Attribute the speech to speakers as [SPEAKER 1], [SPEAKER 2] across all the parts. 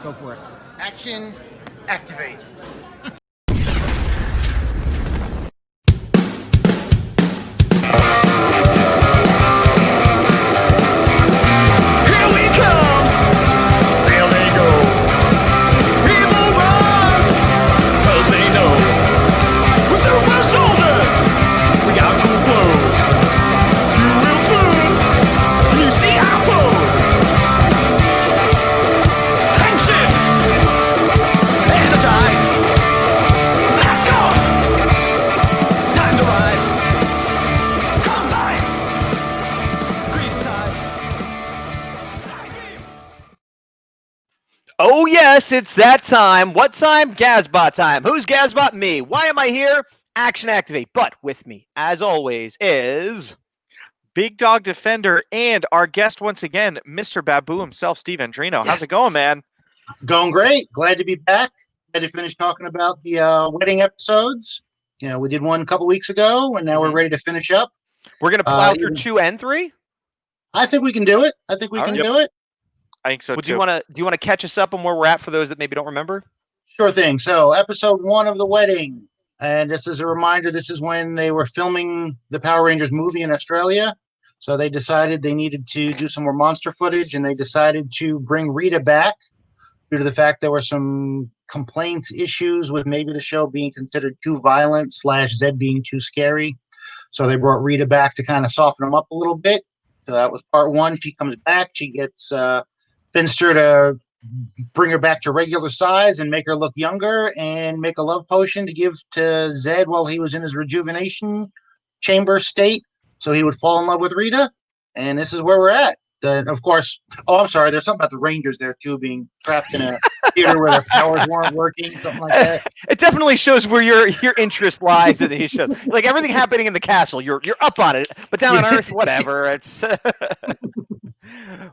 [SPEAKER 1] Go for it.
[SPEAKER 2] Action, activate.
[SPEAKER 3] Oh, yes, it's that time. What time? Gazbot time. Who's Gazbot? Me. Why am I here? Action activate. But with me, as always, is...
[SPEAKER 4] Big Dawg Defender and our guest once again, Mr. Baboo himself, Steve Andreno. How's it going, man?
[SPEAKER 2] Going great. Glad to be back. Glad to finish talking about the wedding episodes. You know, we did one a couple weeks ago, and now we're ready to finish up.
[SPEAKER 3] We're going to plow through 2 and 3?
[SPEAKER 2] I think we can do it. I think we can do it.
[SPEAKER 4] I think so,
[SPEAKER 3] well,
[SPEAKER 4] too.
[SPEAKER 3] Do you want to catch us up on where we're at for those that maybe don't remember?
[SPEAKER 2] Sure thing. So, episode 1 of The Wedding. And just as a reminder, this is when they were filming the Power Rangers movie in Australia. So they decided they needed to do some more monster footage, and they decided to bring Rita back due to the fact there were some complaints, issues with maybe the show being considered too violent / Zed being too scary. So they brought Rita back to kind of soften them up a little bit. So that was part 1. She comes back. She gets Finster to bring her back to regular size and make her look younger, and make a love potion to give to Zed while he was in his rejuvenation chamber state, so he would fall in love with Rita. And this is where we're at. Of course, I'm sorry, there's something about the Rangers there too, being trapped in a theater where their powers weren't working, something like that.
[SPEAKER 3] It definitely shows where your interest lies in these shows. Like everything happening in the castle, you're up on it, but down on Earth, whatever. It's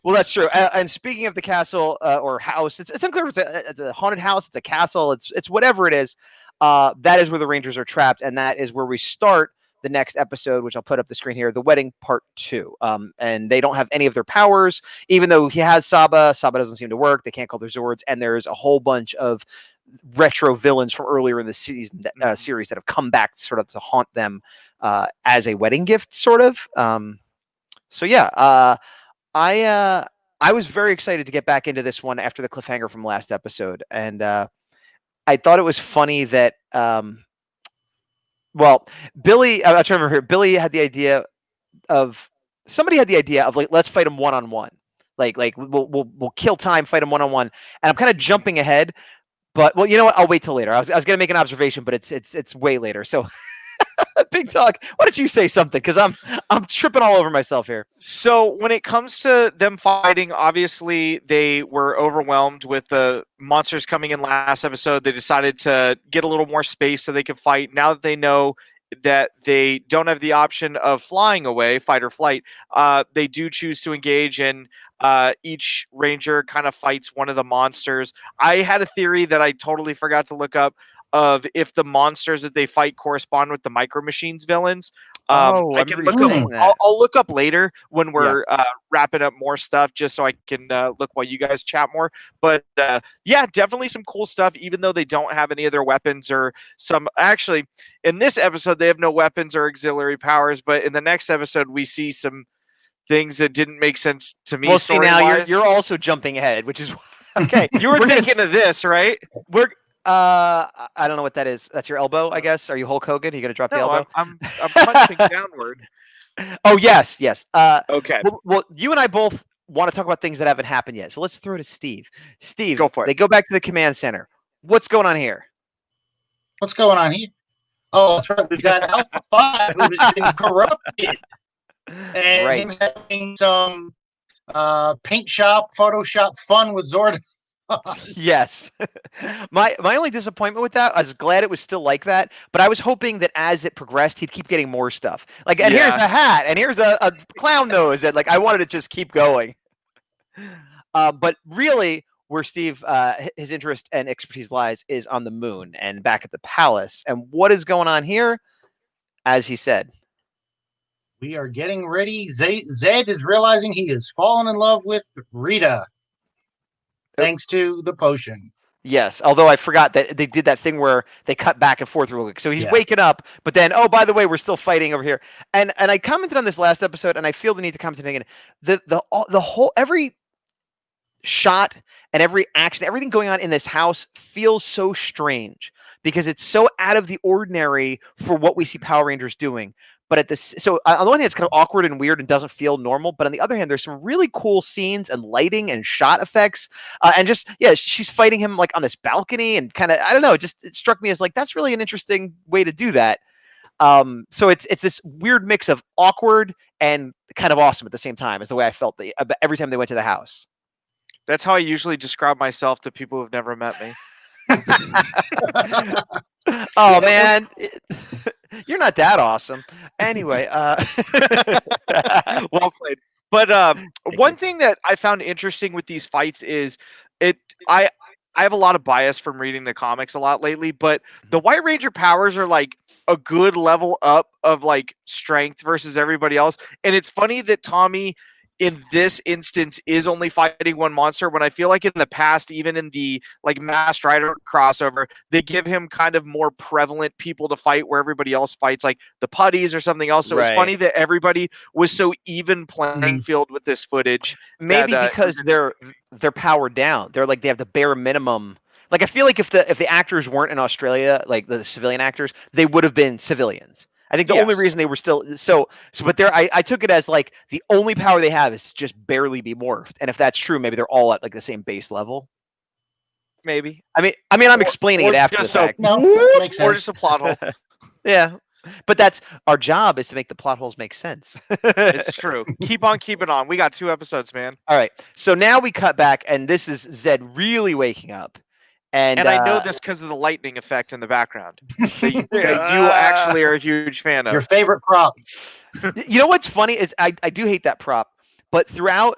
[SPEAKER 3] well, that's true. And speaking of the castle or house, it's unclear if it's a haunted house, it's a castle, it's whatever it is. That is where the Rangers are trapped, and that is where we start the next episode, which I'll put up the screen here, The Wedding Part 2. And they don't have any of their powers, even though he has Saba. Saba doesn't seem to work. They can't call their Zords, and there's a whole bunch of retro villains from earlier in the season series that have come back sort of to haunt them as a wedding gift, sort of. So yeah, I was very excited to get back into this one after the cliffhanger from last episode, and I thought it was funny that well, Billy, I'm trying to remember here. Billy had the idea of like, let's fight him one-on-one. Like we'll kill time, fight him one-on-one. And I'm kind of jumping ahead, but well, you know what? I'll wait till later. I was gonna make an observation, but it's way later. So Big Dog, why don't you say something? Because I'm tripping all over myself here.
[SPEAKER 4] So when it comes to them fighting, obviously they were overwhelmed with the monsters coming in last episode. They decided to get a little more space so they could fight. Now that they know that they don't have the option of flying away, fight or flight, they do choose to engage, and each ranger kind of fights one of the monsters. I had a theory that I totally forgot to look up of if the monsters that they fight correspond with the Micro Machines villains. I can look up. I'll look up later when we're wrapping up more stuff, just so I can look while you guys chat more. But yeah, definitely some cool stuff. Even though they don't have any of their weapons or some. Actually, in this episode, they have no weapons or auxiliary powers. But in the next episode, we see some things that didn't make sense to me.
[SPEAKER 3] Well, see, now you're also jumping ahead, which is okay.
[SPEAKER 4] You were thinking of this, right?
[SPEAKER 3] I don't know what that is. That's your elbow, I guess. Are you Hulk Hogan? Are you gonna drop the elbow?
[SPEAKER 4] I'm punching downward.
[SPEAKER 3] Oh yes.
[SPEAKER 4] Okay.
[SPEAKER 3] Well, you and I both want to talk about things that haven't happened yet. So let's throw to Steve. Steve,
[SPEAKER 4] go for it.
[SPEAKER 3] They go back to the command center. What's going on here?
[SPEAKER 2] What's going on here? Oh, that's right. We've got Alpha 5 who has been corrupted. And him having some paint shop, Photoshop fun with Zord.
[SPEAKER 3] Yes. My only disappointment with that, I was glad it was still like that, but I was hoping that as it progressed, he'd keep getting more stuff. Like, and here's the hat, and here's a clown nose, and like I wanted to just keep going. But really, where Steve, his interest and expertise lies is on the moon and back at the palace. And what is going on here? As he said,
[SPEAKER 2] we are getting ready. Zed is realizing he has fallen in love with Rita. thanks to the potion.
[SPEAKER 3] Yes, although I forgot that they did that thing where they cut back and forth real quick. So he's
[SPEAKER 2] Yeah.
[SPEAKER 3] waking up, but then, oh, by the way, we're still fighting over here. And I commented on this last episode, and I feel the need to comment again. The whole every shot and every action, everything going on in this house feels so strange because it's so out of the ordinary for what we see Power Rangers doing. But so on the one hand, it's kind of awkward and weird and doesn't feel normal. But on the other hand, there's some really cool scenes and lighting and shot effects. And just, yeah, she's fighting him like on this balcony and kind of, I don't know, it struck me as like, that's really an interesting way to do that. So it's this weird mix of awkward and kind of awesome at the same time is the way I felt every time they went to the house.
[SPEAKER 4] That's how I usually describe myself to people who've never met me.
[SPEAKER 3] Oh man, you're not that awesome. Anyway,
[SPEAKER 4] well played. But one thing that I found interesting with these fights is I have a lot of bias from reading the comics a lot lately, but the White Ranger powers are like a good level up of like strength versus everybody else. And it's funny that Tommy in this instance is only fighting one monster when I feel like in the past, even in the like Masked Rider crossover, they give him kind of more prevalent people to fight where everybody else fights like the putties or something else. So it's funny that everybody was so even playing field with this footage.
[SPEAKER 3] Maybe because they're powered down. They're like, they have the bare minimum. Like, I feel like if the actors weren't in Australia, like the civilian actors, they would have been civilians. I think the only reason they were still but I took it as like the only power they have is to just barely be morphed. And if that's true, maybe they're all at like the same base level.
[SPEAKER 4] Maybe.
[SPEAKER 3] I mean, I'm explaining it after the fact.
[SPEAKER 2] No, makes sense.
[SPEAKER 4] Or just a plot hole.
[SPEAKER 3] Yeah. But that's our job, is to make the plot holes make sense.
[SPEAKER 4] It's true. Keep on keeping on. We got 2 episodes, man.
[SPEAKER 3] All right. So now we cut back, and this is Zed really waking up. And
[SPEAKER 4] I know this because of the lightning effect in the background that you actually are a huge fan of.
[SPEAKER 2] Your favorite prop.
[SPEAKER 3] You know what's funny is I do hate that prop, but throughout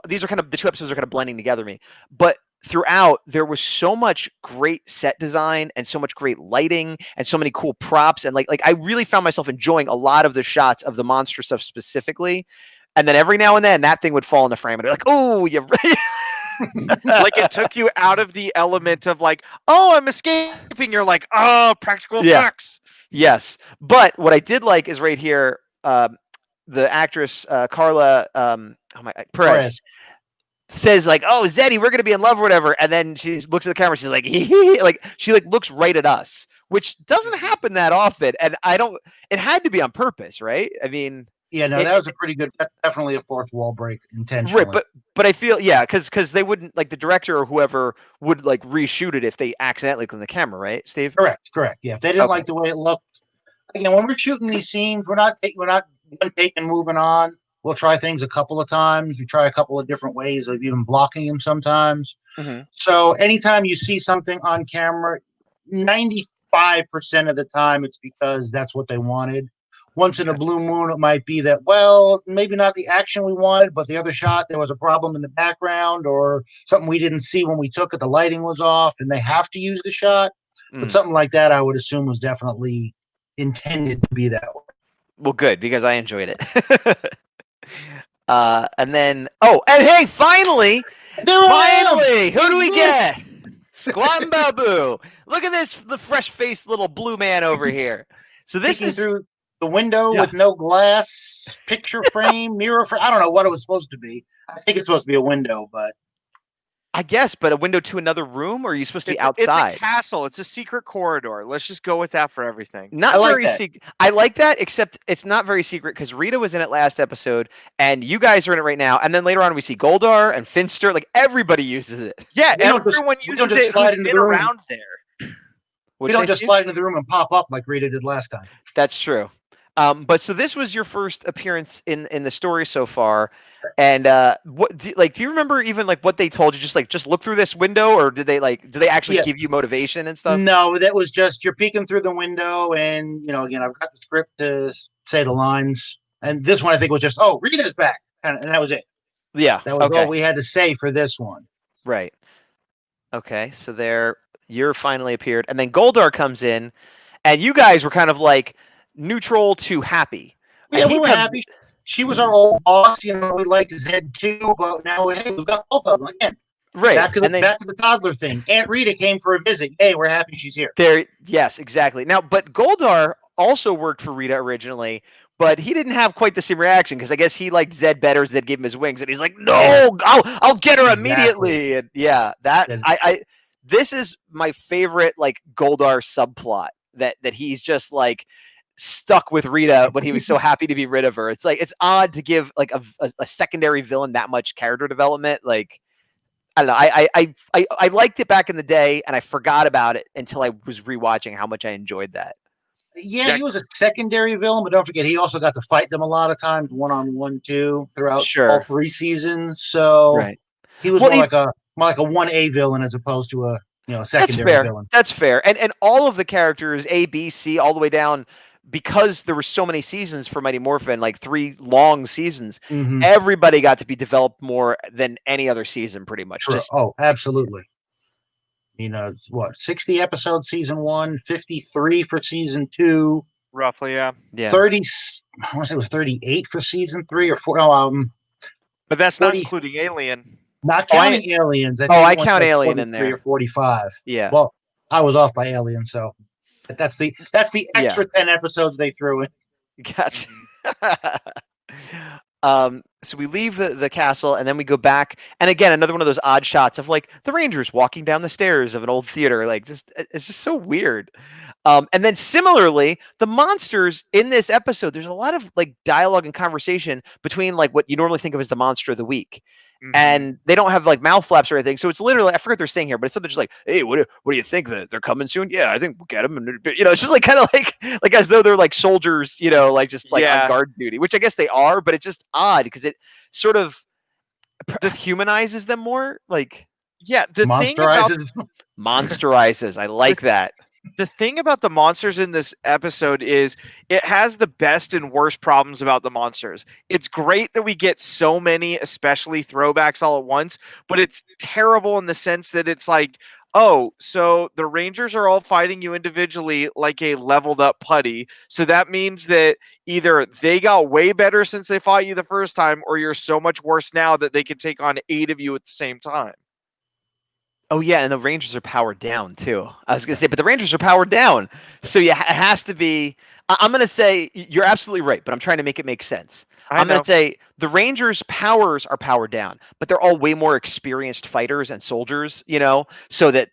[SPEAKER 3] these are kind of the 2 episodes are kind of blending together me. But throughout there was so much great set design and so much great lighting and so many cool props, and like I really found myself enjoying a lot of the shots of the monster stuff specifically. And then every now and then that thing would fall into frame and be like, oh, you're right.
[SPEAKER 4] Like it took you out of the element of like, oh, I'm escaping. You're like, oh, practical effects.
[SPEAKER 3] Yes. But what I did like is right here, the actress Carla Perez says like, oh, Zeddy, we're gonna be in love or whatever. And then she looks at the camera, she's like, like she like looks right at us, which doesn't happen that often. And it had to be on purpose, right? I mean,
[SPEAKER 2] yeah, no, that was a pretty good. That's definitely a fourth wall break intentionally.
[SPEAKER 3] Right, but I feel because they wouldn't, like, the director or whoever would like reshoot it if they accidentally clean the camera, right, Steve?
[SPEAKER 2] Correct. Yeah, if they didn't like the way it looked, again, when we're shooting these scenes, we're not one take and moving on. We'll try things a couple of times. We try a couple of different ways of even blocking them sometimes.
[SPEAKER 3] Mm-hmm.
[SPEAKER 2] So anytime you see something on camera, 95% of the time it's because that's what they wanted. Once in a blue moon, it might be that, well, maybe not the action we wanted, but the other shot, there was a problem in the background or something we didn't see when we took it. The lighting was off and they have to use the shot. But something like that, I would assume, was definitely intended to be that way.
[SPEAKER 3] Well, good, because I enjoyed it. And then, and hey, finally, who do we get? Squat and Baboo. Look at this, the fresh-faced little blue man over here. So this is
[SPEAKER 2] through the window with no glass, picture frame, mirror frame. I don't know what it was supposed to be. I think it's supposed to be a window, but
[SPEAKER 3] I guess, but a window to another room, or are you supposed to be outside?
[SPEAKER 4] It's a castle. It's a secret corridor. Let's just go with that for everything.
[SPEAKER 3] Not very secret. I like that, except it's not very secret because Rita was in it last episode, and you guys are in it right now. And then later on, we see Goldar and Finster. Like, everybody uses it.
[SPEAKER 4] Yeah, everyone uses it who's been around there.
[SPEAKER 2] We don't just slide into the room and pop up like Rita did last time.
[SPEAKER 3] That's true. But so this was your first appearance in the story so far, and do you remember even like what they told you? Just look through this window, or do they actually give you motivation and stuff?
[SPEAKER 2] No, that was just you're peeking through the window, and again, I've got the script to say the lines, and this one I think was just Rita's back, and that was it.
[SPEAKER 3] Yeah,
[SPEAKER 2] that was all we had to say for this one.
[SPEAKER 3] Right. Okay, so you're finally appeared, and then Goldar comes in, and you guys were kind of like neutral to happy.
[SPEAKER 2] Yeah, we were happy. She was our old boss. We liked Zed too, but now we've got both of them again.
[SPEAKER 3] Right.
[SPEAKER 2] Back to the toddler thing. Aunt Rita came for a visit. Hey, we're happy she's here.
[SPEAKER 3] Yes, exactly. Now, but Goldar also worked for Rita originally, but he didn't have quite the same reaction because I guess he liked Zed better. Zed gave him his wings, and he's like, "No,
[SPEAKER 2] Yeah.
[SPEAKER 3] I'll get her
[SPEAKER 2] Exactly.
[SPEAKER 3] immediately." And yeah, this is my favorite like Goldar subplot that he's just like stuck with Rita when he was so happy to be rid of her. It's like it's odd to give like a secondary villain that much character development. Like I don't know. I liked it back in the day, and I forgot about it until I was rewatching how much I enjoyed that.
[SPEAKER 2] Yeah, he was a secondary villain, but don't forget he also got to fight them a lot of times, 1-on-1 too, throughout all 3 seasons. So he was more like a 1A villain as opposed to a secondary villain.
[SPEAKER 3] That's fair. And all of the characters, A, B, C, all the way down, because there were so many seasons for Mighty Morphin, like 3 long seasons, everybody got to be developed more than any other season, pretty much.
[SPEAKER 2] True. Absolutely. 60 episodes season 1, 53 for season 2,
[SPEAKER 4] roughly, yeah.
[SPEAKER 2] 30. I want to say it was 38 for season 3 or 4.
[SPEAKER 4] But that's 40, not including Alien.
[SPEAKER 2] Not counting Aliens.
[SPEAKER 3] I count Alien in there.
[SPEAKER 2] Or 45.
[SPEAKER 3] Yeah.
[SPEAKER 2] Well, I was off by Alien, so that's the extra 10 episodes they threw in.
[SPEAKER 3] Gotcha. So we leave the castle and then we go back, and again another one of those odd shots of like the Rangers walking down the stairs of an old theater. Like it's just so weird. And then similarly, the monsters in this episode, there's a lot of like dialogue and conversation between like what you normally think of as the monster of the week. And they don't have like mouth flaps or anything, so it's literally, I forget what they're saying here, but it's something just like, "Hey, what do you think, that they're coming soon?" "Yeah, I think we'll get them." And it's just like kind of like as though they're like soldiers, like just like on guard duty, which I guess they are, but it's just odd because it sort of humanizes them more. Like
[SPEAKER 4] the
[SPEAKER 3] monsterizes. I like that.
[SPEAKER 4] The thing about the monsters in this episode is it has the best and worst problems about the monsters. It's great that we get so many, especially throwbacks all at once, but it's terrible in the sense that it's like, oh, so the Rangers are all fighting you individually like a leveled up putty. So that means that either they got way better since they fought you the first time, or you're so much worse now that they can take on 8 of you at the same time.
[SPEAKER 3] Oh, yeah, and the Rangers are powered down, too. I was going to say, but the Rangers are powered down. So, yeah, it has to be... I'm going to say, you're absolutely right, but I'm trying to make it make sense. I'm going to say the Rangers' powers are powered down, but they're all way more experienced fighters and soldiers, so that...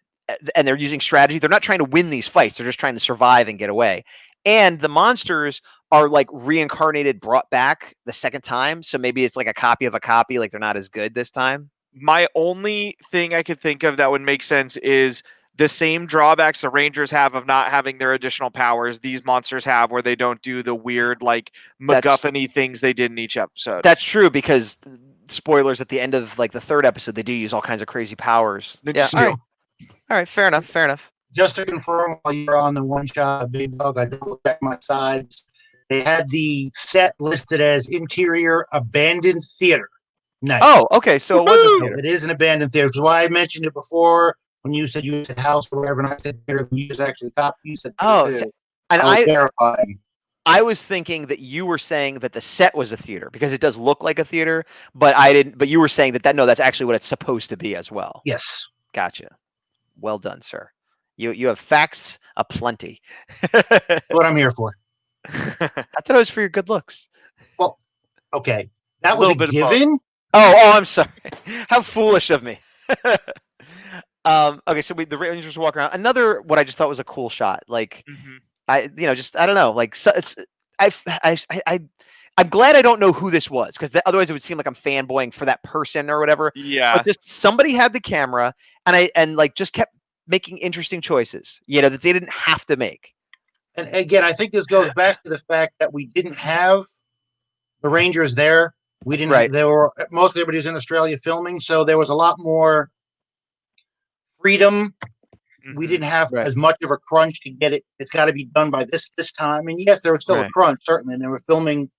[SPEAKER 3] And they're using strategy. They're not trying to win these fights. They're just trying to survive and get away. And the monsters are, like, reincarnated, brought back the second time. So maybe it's like a copy of a copy, like they're not as good this time.
[SPEAKER 4] My only thing I could think of that would make sense is the same drawbacks the Rangers have of not having their additional powers these monsters have, where they don't do the weird, like, MacGuffin-y things they did in each episode.
[SPEAKER 3] That's true, because spoilers, at the end of like the 3rd episode, they do use all kinds of crazy powers.
[SPEAKER 4] Yeah.
[SPEAKER 3] All right, fair enough.
[SPEAKER 2] Just to confirm, while you're on the one shot of Big Dog, I double checked my sides. They had the set listed as interior abandoned theater. Nice.
[SPEAKER 3] Oh, okay. So it was a theater.
[SPEAKER 2] It is an abandoned theater, which is why I mentioned it before when you said you said house or whatever, and I said theater. You just actually copied. You said
[SPEAKER 3] theater. And I was thinking that you were saying that the set was a theater because it does look like a theater, but I didn't. But you were saying that no, that's actually what it's supposed to be as well.
[SPEAKER 2] Yes.
[SPEAKER 3] Gotcha. Well done, sir. You have facts aplenty.
[SPEAKER 2] What I'm here for.
[SPEAKER 3] I thought it was for your good looks.
[SPEAKER 2] Well, okay, that was a given.
[SPEAKER 3] Oh, I'm sorry. How foolish of me. Okay, so the Rangers walk around. Another, what I just thought was a cool shot. Like, I don't know. Like, so it's, I'm glad I don't know who this was, because otherwise it would seem like I'm fanboying for that person or whatever.
[SPEAKER 4] Yeah.
[SPEAKER 3] But just somebody had the camera and like just kept making interesting choices, that they didn't have to make.
[SPEAKER 2] And again, I think this goes back to the fact that we didn't have the Rangers there. We didn't.
[SPEAKER 3] Right.
[SPEAKER 2] There were mostly everybody was in Australia filming, so there was a lot more freedom. We didn't have as much of a crunch to get it. It's got to be done by this time. And yes, there was still a crunch, certainly, and they were filming,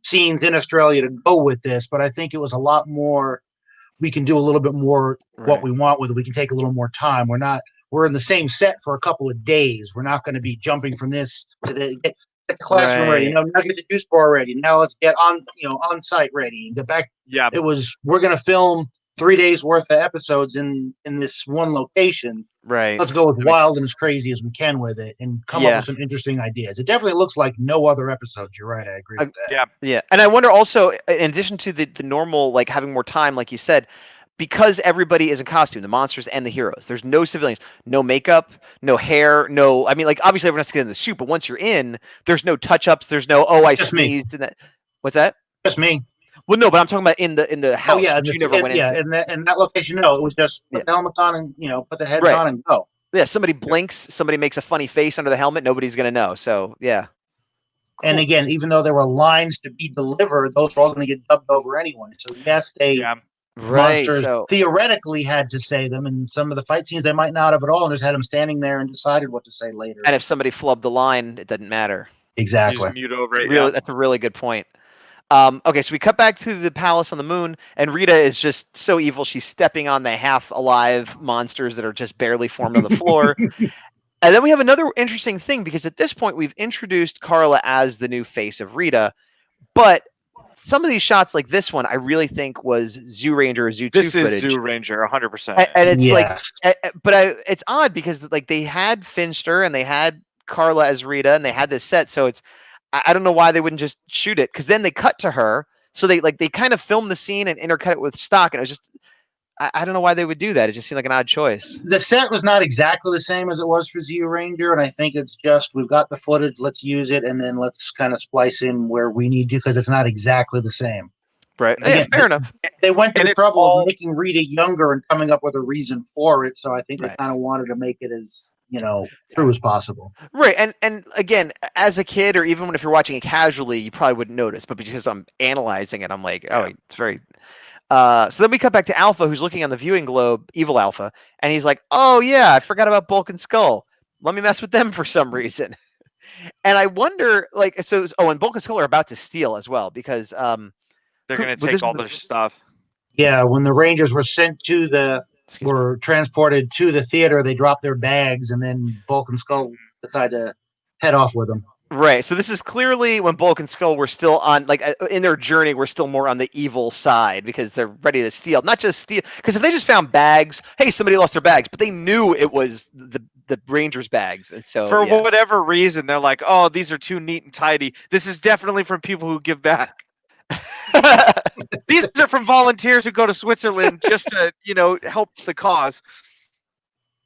[SPEAKER 2] scenes in Australia to go with this. But I think it was a lot more. We can do a little bit more what we want with it. We can take a little more time. We're in the same set for a couple of days. We're not going to be jumping from this to the. Get the classroom ready. Now get the juice bar ready. Now let's get on, on site ready and get back.
[SPEAKER 4] Yeah.
[SPEAKER 2] We're going to film 3 days worth of episodes in this one location.
[SPEAKER 3] Right.
[SPEAKER 2] Let's go as
[SPEAKER 3] That makes
[SPEAKER 2] wild and as crazy as we can with it and come up
[SPEAKER 3] Yeah.
[SPEAKER 2] with some interesting ideas. It definitely looks like no other episodes. You're right. I agree with that.
[SPEAKER 4] Yeah.
[SPEAKER 3] Yeah, and I wonder also, in addition to the normal, like having more time, like you said, because everybody is in costume, the monsters and the heroes. There's no civilians, no makeup, no hair, no. I mean, like obviously everyone has to get in the suit, but once you're in, there's no touch-ups. There's no I
[SPEAKER 2] Just me.
[SPEAKER 3] sneezed and that. What's that?
[SPEAKER 2] Just me.
[SPEAKER 3] Well, no, but I'm talking about in the house,
[SPEAKER 2] Oh yeah,
[SPEAKER 3] which you never went into.
[SPEAKER 2] in that location. No, it was just
[SPEAKER 3] Yeah.
[SPEAKER 2] put the helmets on and put the heads
[SPEAKER 3] Right.
[SPEAKER 2] on and go.
[SPEAKER 3] Yeah, somebody blinks, somebody makes a funny face under the helmet, nobody's gonna know. So yeah.
[SPEAKER 2] And
[SPEAKER 3] Cool.
[SPEAKER 2] again, even though there were lines to be delivered, those were all going to get dubbed over anyway. So yes,
[SPEAKER 4] Yeah.
[SPEAKER 3] Right.
[SPEAKER 2] monsters
[SPEAKER 3] So
[SPEAKER 2] theoretically had to say them, and some of the fight scenes they might not have at all, and just had them standing there and decided what to say later.
[SPEAKER 3] and if somebody flubbed the line, it doesn't matter.
[SPEAKER 4] You
[SPEAKER 2] Exactly.
[SPEAKER 4] just mute over it.
[SPEAKER 3] Really,
[SPEAKER 4] Yeah.
[SPEAKER 3] that's a really good point. Okay, so we cut back to the palace on the moon, and Rita is just so evil. She's stepping on the half-alive monsters that are just barely formed on the floor. And then we have another interesting thing, because at this point we've introduced Carla as the new face of Rita, but some of these shots, like this one, I really think was Zoo Ranger or Zoo 2
[SPEAKER 4] This is
[SPEAKER 3] footage.
[SPEAKER 4] Zoo Ranger, 100%.
[SPEAKER 3] And it's
[SPEAKER 2] Yes.
[SPEAKER 3] but it's odd because like they had Finster and they had Carla as Rita and they had this set, so it's I don't know why they wouldn't just shoot it, because then they cut to her, so they kind of filmed the scene and intercut it with stock, and it was just I don't know why they would do that. It just seemed like an odd choice.
[SPEAKER 2] The set was not exactly the same as it was for Zeo Ranger, and I think it's just we've got the footage, let's use it, and then let's kind of splice in where we need to, because it's not exactly the same.
[SPEAKER 3] Right?
[SPEAKER 2] Again,
[SPEAKER 3] Yeah, fair enough.
[SPEAKER 2] They went to
[SPEAKER 4] And
[SPEAKER 2] the
[SPEAKER 4] it's
[SPEAKER 2] trouble
[SPEAKER 4] all-
[SPEAKER 2] of making Rita younger and coming up with a reason for it, so I think they
[SPEAKER 3] Right.
[SPEAKER 2] kind of wanted to make it as true as possible.
[SPEAKER 3] Right, and again, as a kid, or even if you're watching it casually, you probably wouldn't notice. But because I'm analyzing it, I'm like, oh,
[SPEAKER 4] Yeah.
[SPEAKER 3] it's very. So then we cut back to Alpha, who's looking on the viewing globe, evil Alpha, and he's like, "Oh yeah, I forgot about Bulk and Skull. Let me mess with them for some reason." And I wonder, like, and Bulk and Skull are about to steal as well, because
[SPEAKER 4] They're going
[SPEAKER 3] with
[SPEAKER 4] to
[SPEAKER 3] this-
[SPEAKER 4] take all their stuff.
[SPEAKER 2] Yeah, when the Rangers were sent to
[SPEAKER 3] excuse me.
[SPEAKER 2] were transported to the theater, they dropped their bags, and then Bulk and Skull decided to head off with them.
[SPEAKER 3] Right. So this is clearly when Bulk and Skull were still on, like, in their journey, we're still more on the evil side, because they're ready to steal. Not just steal, because if they just found bags, hey, somebody lost their bags, but they knew it was the Rangers' bags, and so
[SPEAKER 4] For
[SPEAKER 3] yeah.
[SPEAKER 4] whatever reason, they're like, oh, these are too neat and tidy. This is definitely from people who give back. These are from volunteers who go to Switzerland just to, help the cause.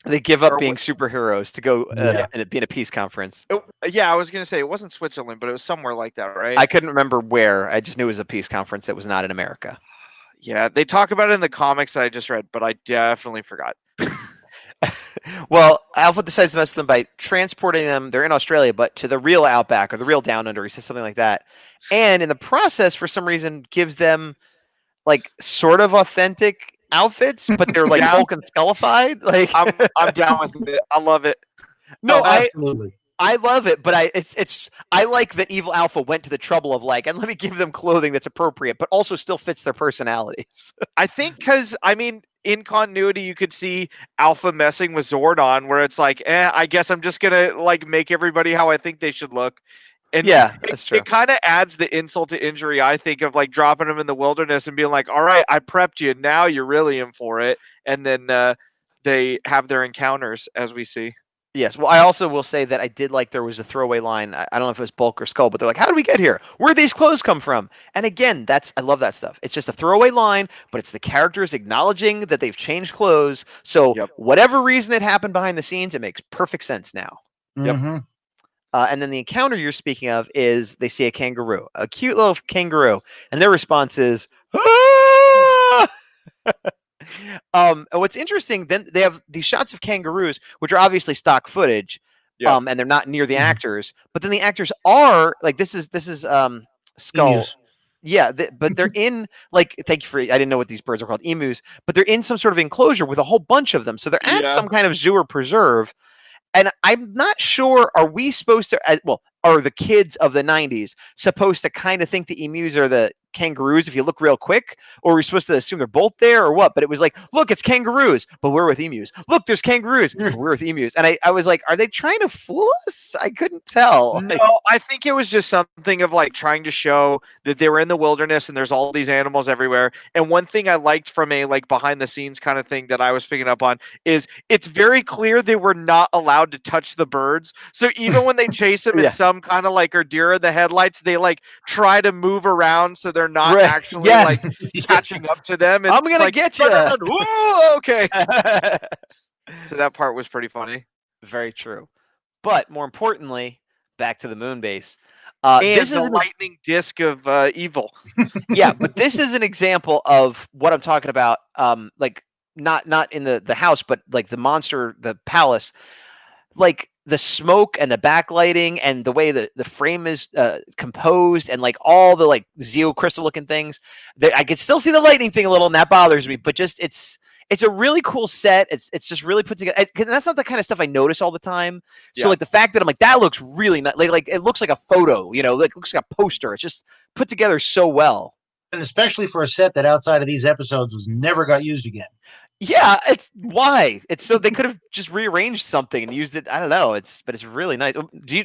[SPEAKER 3] They give up
[SPEAKER 4] Or
[SPEAKER 3] being
[SPEAKER 4] what-
[SPEAKER 3] superheroes to go
[SPEAKER 2] Yeah.
[SPEAKER 3] and be in a peace conference.
[SPEAKER 4] Yeah, I was going to say it wasn't Switzerland, but it was somewhere like that, right?
[SPEAKER 3] I couldn't remember where. I just knew it was a peace conference that was not in America.
[SPEAKER 4] Yeah, they talk about it in the comics that I just read, but I definitely forgot.
[SPEAKER 3] Well, Alpha decides to mess with them by transporting them. They're in Australia, but to the real Outback or the real Down Under. He says something like that, and in the process, for some reason, gives them like sort of authentic outfits, but they're like
[SPEAKER 4] Down-
[SPEAKER 3] Hulk and Skullified. Like,
[SPEAKER 4] I'm down with it. I love it.
[SPEAKER 3] no,
[SPEAKER 2] Oh, absolutely.
[SPEAKER 3] I love it, but I like that Evil Alpha went to the trouble of like, and let me give them clothing that's appropriate, but also still fits their personalities.
[SPEAKER 4] I think because, in continuity, you could see Alpha messing with Zordon, where it's like, I guess I'm just going to like make everybody how I think they should look. And
[SPEAKER 3] Yeah, that's true.
[SPEAKER 4] It kind of adds the insult to injury, I think, of like dropping them in the wilderness and being like, all right, I prepped you. Now you're really in for it. And then they have their encounters, as we see.
[SPEAKER 3] Yes. Well, I also will say that I did like there was a throwaway line. I don't know if it was Bulk or Skull, but they're like, "How did we get here? Where did these clothes come from?" And again, I love that stuff. It's just a throwaway line, but it's the characters acknowledging that they've changed clothes. So
[SPEAKER 4] Yep.
[SPEAKER 3] whatever reason it happened behind the scenes, it makes perfect sense now.
[SPEAKER 4] Yep.
[SPEAKER 2] Mm-hmm.
[SPEAKER 3] And then the encounter you're speaking of is they see a kangaroo, a cute little kangaroo, and their response is, "Ah!" And what's interesting, then they have these shots of kangaroos, which are obviously stock footage,
[SPEAKER 4] Yeah.
[SPEAKER 3] and they're not near the
[SPEAKER 2] Mhm.
[SPEAKER 3] actors. But then the actors are like, this is Skull.
[SPEAKER 2] Emus.
[SPEAKER 3] Yeah, but they're in like, thank you for, I didn't know what these birds are called, emus, but they're in some sort of enclosure with a whole bunch of them. So they're at
[SPEAKER 4] Yeah.
[SPEAKER 3] some kind of zoo or preserve. And I'm not sure, are we supposed to, are the kids of the 90s supposed to kind of think the emus are the kangaroos if you look real quick, or we're supposed to assume they're both there or what. But it was like, look, it's kangaroos, but we're with emus. Look, there's kangaroos, but we're with emus. And I was like, are they trying to fool us? I couldn't tell.
[SPEAKER 4] No, I think it was just something of like trying to show that they were in the wilderness and there's all these animals everywhere. And one thing I liked from a like behind the scenes kind of thing that I was picking up on is it's very clear they were not allowed to touch the birds. So even when they chase them
[SPEAKER 3] Yeah.
[SPEAKER 4] in some kind of like or deer in the headlights, they like try to move around so they're not
[SPEAKER 3] Right.
[SPEAKER 4] actually
[SPEAKER 3] Yeah.
[SPEAKER 4] like catching up to them. And
[SPEAKER 3] I'm
[SPEAKER 4] it's
[SPEAKER 3] gonna
[SPEAKER 4] like,
[SPEAKER 3] get
[SPEAKER 4] "Run,
[SPEAKER 3] you.
[SPEAKER 4] run, run." Ooh, okay. So that part was pretty funny.
[SPEAKER 3] Very true. But more importantly, back to the moon base.
[SPEAKER 4] And
[SPEAKER 3] This
[SPEAKER 4] the
[SPEAKER 3] is
[SPEAKER 4] lightning disc of evil.
[SPEAKER 3] yeah, but this is an example of what I'm talking about. Like not in the house, but like the monster, the palace, like the smoke and the backlighting and the way the frame is composed and like all the like Zeo crystal looking things. I can still see the lightning thing a little, and that bothers me. But just it's a really cool set. It's just really put together. And that's not the kind of stuff I notice all the time. So
[SPEAKER 4] Yeah.
[SPEAKER 3] like the fact that I'm like that looks really nice. Like it looks like a photo, you know, like it looks like a poster. It's just put together so well.
[SPEAKER 2] And especially for a set that outside of these episodes was never got used again.
[SPEAKER 3] Yeah, it's why it's so they could have just rearranged something and used it. I don't know. But it's really nice. Do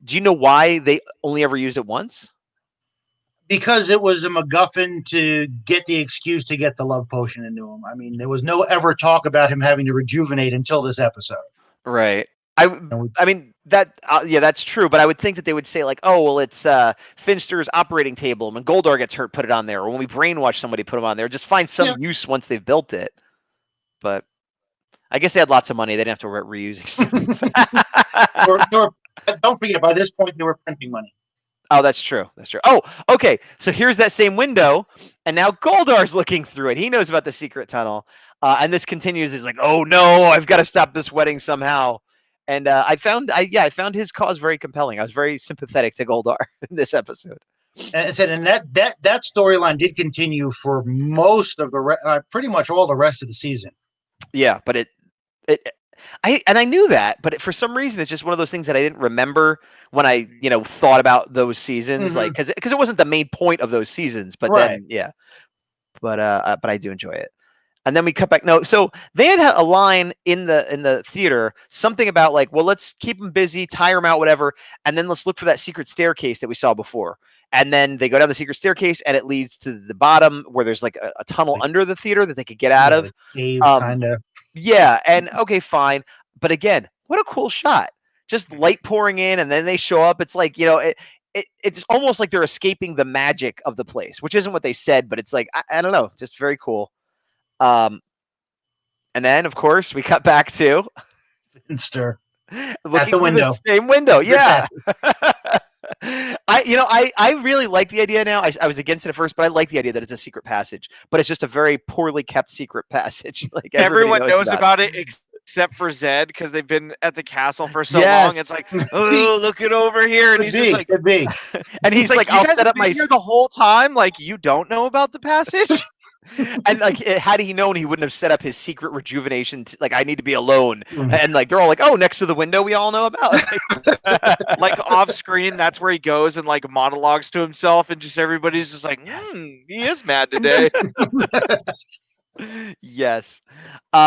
[SPEAKER 3] you know why they only ever used it once?
[SPEAKER 2] Because it was a MacGuffin to get the excuse to get the love potion into him. I mean, there was no ever talk about him having to rejuvenate until this episode.
[SPEAKER 3] Right. I mean that yeah, that's true. But I would think that they would say like, oh well, it's Finster's operating table. When Goldar gets hurt, put it on there. Or when we brainwash somebody, put them on there. Just find some use once they've built it. But I guess they had lots of money. They didn't have to reusing stuff.
[SPEAKER 2] Don't forget, by this point, they were printing money.
[SPEAKER 3] Oh, that's true. That's true. Oh, okay. So here's that same window, and now Goldar's looking through it. He knows about the secret tunnel, and this continues. He's like, "Oh no, I've got to stop this wedding somehow." And I found his cause very compelling. I was very sympathetic to Goldar in this episode.
[SPEAKER 2] And that storyline did continue for most of pretty much all the rest of the season.
[SPEAKER 3] Yeah, but I knew that, but for some reason it's just one of those things that I didn't remember when I thought about those seasons, like because it wasn't the main point of those seasons. But then but I do enjoy it. And then we cut back. No, so they had a line in the theater, something about like, well, let's keep them busy, tire them out, whatever, and then let's look for that secret staircase that we saw before. And then they go down the secret staircase, and it leads to the bottom where there's like a tunnel under the theater that they could get out of.
[SPEAKER 2] Cave, kind of.
[SPEAKER 3] Yeah, and okay, fine. But again, what a cool shot. Just light pouring in, and then they show up. It's like, it's almost like they're escaping the magic of the place, which isn't what they said, but it's like, I don't know, just very cool. And then, of course, we cut back to
[SPEAKER 2] Finster
[SPEAKER 3] looking
[SPEAKER 2] at the window.
[SPEAKER 3] The same window. Yeah. I really like the idea now. I was against it at first, but I like the idea that it's a secret passage, but it's just a very poorly kept secret passage. Like
[SPEAKER 4] everyone knows about it except for Zed, because they've been at the castle for so long. It's like, oh, look it over here, and he's just like,
[SPEAKER 3] and he's like, I'll set up my
[SPEAKER 4] here the whole time. Like, you don't know about the passage.
[SPEAKER 3] And like, had he known, he wouldn't have set up his secret rejuvenation. Like, I need to be alone, and like they're all like, "Oh, next to the window, we all know about."
[SPEAKER 4] Like off screen, that's where he goes and like monologues to himself, and just everybody's just like, he is mad today.
[SPEAKER 3] Yes.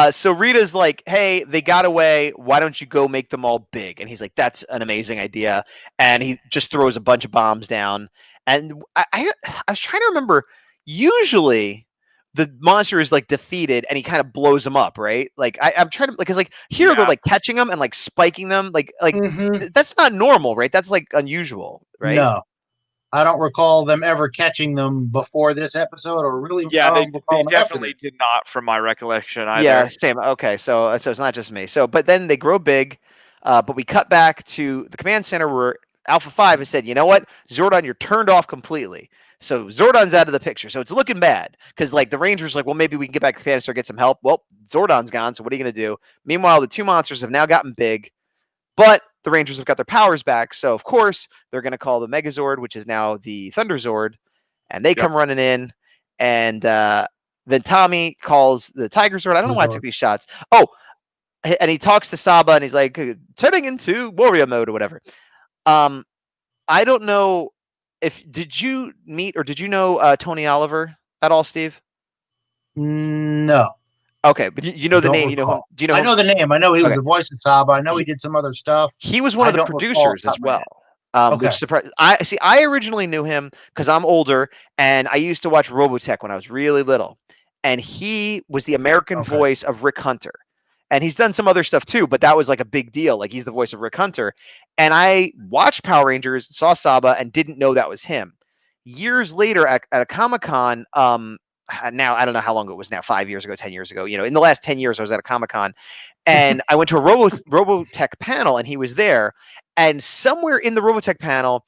[SPEAKER 3] So Rita's like, "Hey, they got away. Why don't you go make them all big?" And he's like, "That's an amazing idea." And he just throws a bunch of bombs down. And I was trying to remember. Usually the monster is like defeated and he kind of blows them up, right? Like I'm trying to, because like here they're like catching them and like spiking them, like that's not normal, right? That's like unusual, right?
[SPEAKER 2] No, I don't recall them ever catching them before this episode, or really.
[SPEAKER 4] Yeah, they definitely did not, from my recollection either.
[SPEAKER 3] Yeah, same. Okay, so it's not just me. So, but then they grow big, but we cut back to the command center where Alpha 5 has said, you know what, Zordon, you're turned off completely. So Zordon's out of the picture. So it's looking bad because like the Rangers are like, well, maybe we can get back to the command center, get some help. Well, Zordon's gone. So what are you going to do? Meanwhile, the two monsters have now gotten big, but the Rangers have got their powers back. So of course they're going to call the Megazord, which is now the Thunder Zord, and they come running in. And then Tommy calls the Tiger Zord. I don't know why I took these shots. Oh, and he talks to Saba and he's like, turning into warrior mode or whatever. I don't know did you meet or did you know Tony Oliver at all, Steve?
[SPEAKER 2] No,
[SPEAKER 3] Okay, but you know the
[SPEAKER 2] don't
[SPEAKER 3] name. You know him.
[SPEAKER 2] recall.
[SPEAKER 3] Do you know
[SPEAKER 2] I
[SPEAKER 3] him?
[SPEAKER 2] know the name. I know he was
[SPEAKER 3] Okay.
[SPEAKER 2] the voice of Saba. I know he
[SPEAKER 3] He,
[SPEAKER 2] did some other stuff.
[SPEAKER 3] he was one
[SPEAKER 2] I
[SPEAKER 3] of the
[SPEAKER 2] don't recall off
[SPEAKER 3] producers
[SPEAKER 2] the top
[SPEAKER 3] as
[SPEAKER 2] of my head.
[SPEAKER 3] well.
[SPEAKER 2] Okay.
[SPEAKER 3] Which surprised. I originally knew him because I'm older and I used to watch Robotech when I was really little, and he was the American
[SPEAKER 2] Okay.
[SPEAKER 3] voice of Rick Hunter, and he's done some other stuff too, but that was like a big deal. Like he's the voice of Rick Hunter, and I watched Power Rangers, saw Saba, and didn't know that was him. Years later at a Comic-Con, now I don't know how long it was now, 5 years ago, 10 years ago. In the last 10 years, I was at a Comic-Con, and I went to a Robotech panel, and he was there. And somewhere in the Robotech panel,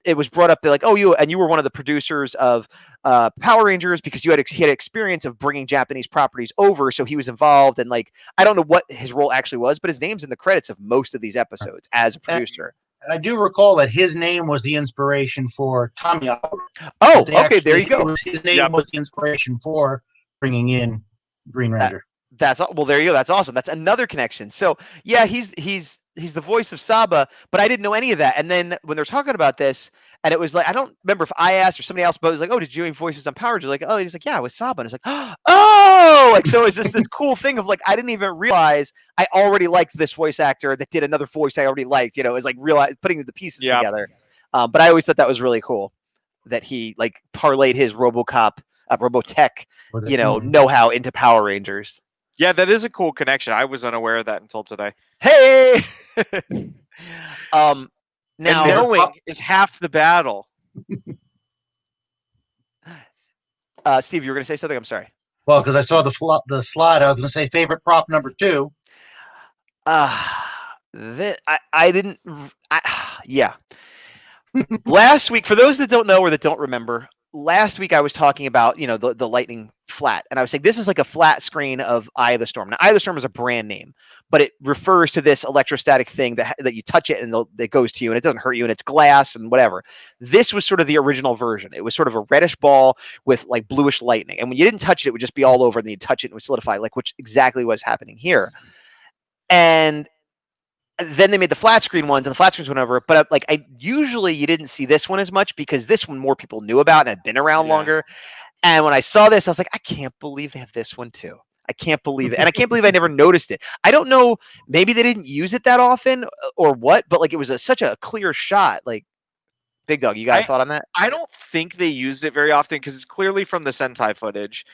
[SPEAKER 3] it was brought up. They're like, "Oh, you were one of the producers of Power Rangers because he had experience of bringing Japanese properties over, so he was involved." And like, I don't know what his role actually was, but his name's in the credits of most of these episodes as a producer.
[SPEAKER 2] And I do recall that his name was the inspiration for Tommy Oliver.
[SPEAKER 3] Oh, okay, there you go.
[SPEAKER 2] His name was the inspiration for bringing in Green Ranger.
[SPEAKER 3] Well, there you go. That's awesome. That's another connection. So yeah, he's the voice of Saba, but I didn't know any of that. And then when they're talking about this, and it was like, I don't remember if I asked or somebody else, but it was like, "Oh, did you do any voices on Power Rangers?" Like, "Oh," he's like, "Yeah, it was Saba." And it's like, "Oh," like, so it's just this cool thing of like, I didn't even realize I already liked this voice actor that did another voice I already liked. It was like putting the pieces together. But I always thought that was really cool that he like parlayed his Robotech, know-how into Power Rangers.
[SPEAKER 4] Yeah, that is a cool connection. I was unaware of that until today.
[SPEAKER 3] Hey.
[SPEAKER 4] Now
[SPEAKER 3] Now
[SPEAKER 4] knowing is half the battle.
[SPEAKER 3] Steve, you were going to say something. I'm sorry.
[SPEAKER 2] Well, because I saw the slide, I was going to say favorite prop number 2.
[SPEAKER 3] I didn't. Yeah. Last week, for those that don't know or that don't remember, last week I was talking about the lightning flat, and I was saying this is like a flat screen of Eye of the Storm. Now, Eye of the Storm is a brand name, but it refers to this electrostatic thing that you touch it and it goes to you, and it doesn't hurt you, and it's glass and whatever. This was sort of the original version. It was sort of a reddish ball with like bluish lightning, and when you didn't touch it, it would just be all over, and then you touch it and it would solidify, like which exactly what's happening here. And then they made the flat screen ones, and the flat screens went over. But like, usually you didn't see this one as much because this one more people knew about and had been around longer. And when I saw this, I was like, I can't believe they have this one too. I can't believe it, and I can't believe I never noticed it. I don't know, maybe they didn't use it that often or what, but like it was such a clear shot. Like, Big Dog, you got a thought on that?
[SPEAKER 4] I don't think they used it very often because it's clearly from the Sentai footage.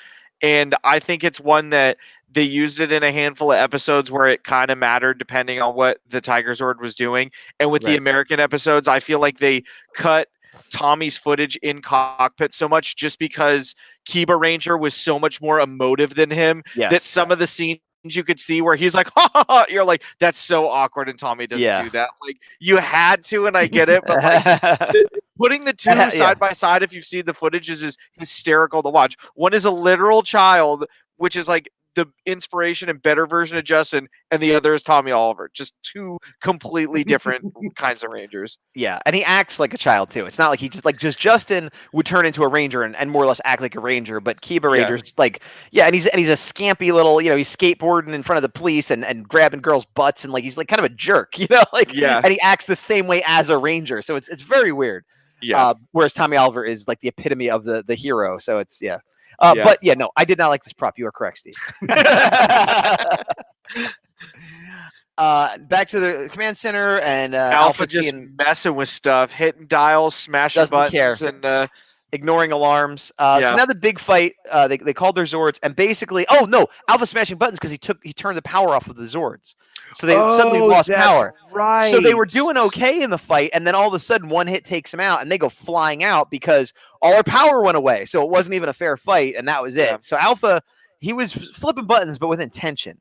[SPEAKER 4] And I think it's one that they used it in a handful of episodes where it kind of mattered depending on what the Tiger Zord was doing. And with the American episodes, I feel like they cut Tommy's footage in cockpit so much just because Kiba Ranger was so much more emotive than him that some of the scenes you could see where he's like, ha, ha, ha, you're like, that's so awkward, and Tommy doesn't do that. Like, you had to, and I get it, but like putting the two side by side, if you've seen the footage, is hysterical to watch. One is a literal child, which is like the inspiration and better version of Justin, and the other is Tommy Oliver. Just two completely different kinds of Rangers.
[SPEAKER 3] Yeah, and he acts like a child too. It's not like he just Justin would turn into a ranger and more or less act like a ranger, but Kiba Ranger's like, and he's a scampy little, he's skateboarding in front of the police and grabbing girls' butts, and like he's like kind of a jerk, and he acts the same way as a ranger. So it's very weird. Yeah. Whereas Tommy Oliver is like the epitome of the hero. So it's But no, I did not like this prop. You are correct, Steve. Back to the command center, and
[SPEAKER 4] Alpha just messing with stuff, hitting dials, smashing buttons, and
[SPEAKER 3] ignoring alarms. So now the big fight. They called their Zords, and basically, Alpha smashing buttons because he turned the power off of the Zords, so they suddenly lost power.
[SPEAKER 4] Right.
[SPEAKER 3] So they were doing okay in the fight, and then all of a sudden, one hit takes them out, and they go flying out because all our power went away. So it wasn't even a fair fight, and that was it. So Alpha, he was flipping buttons, but with intention.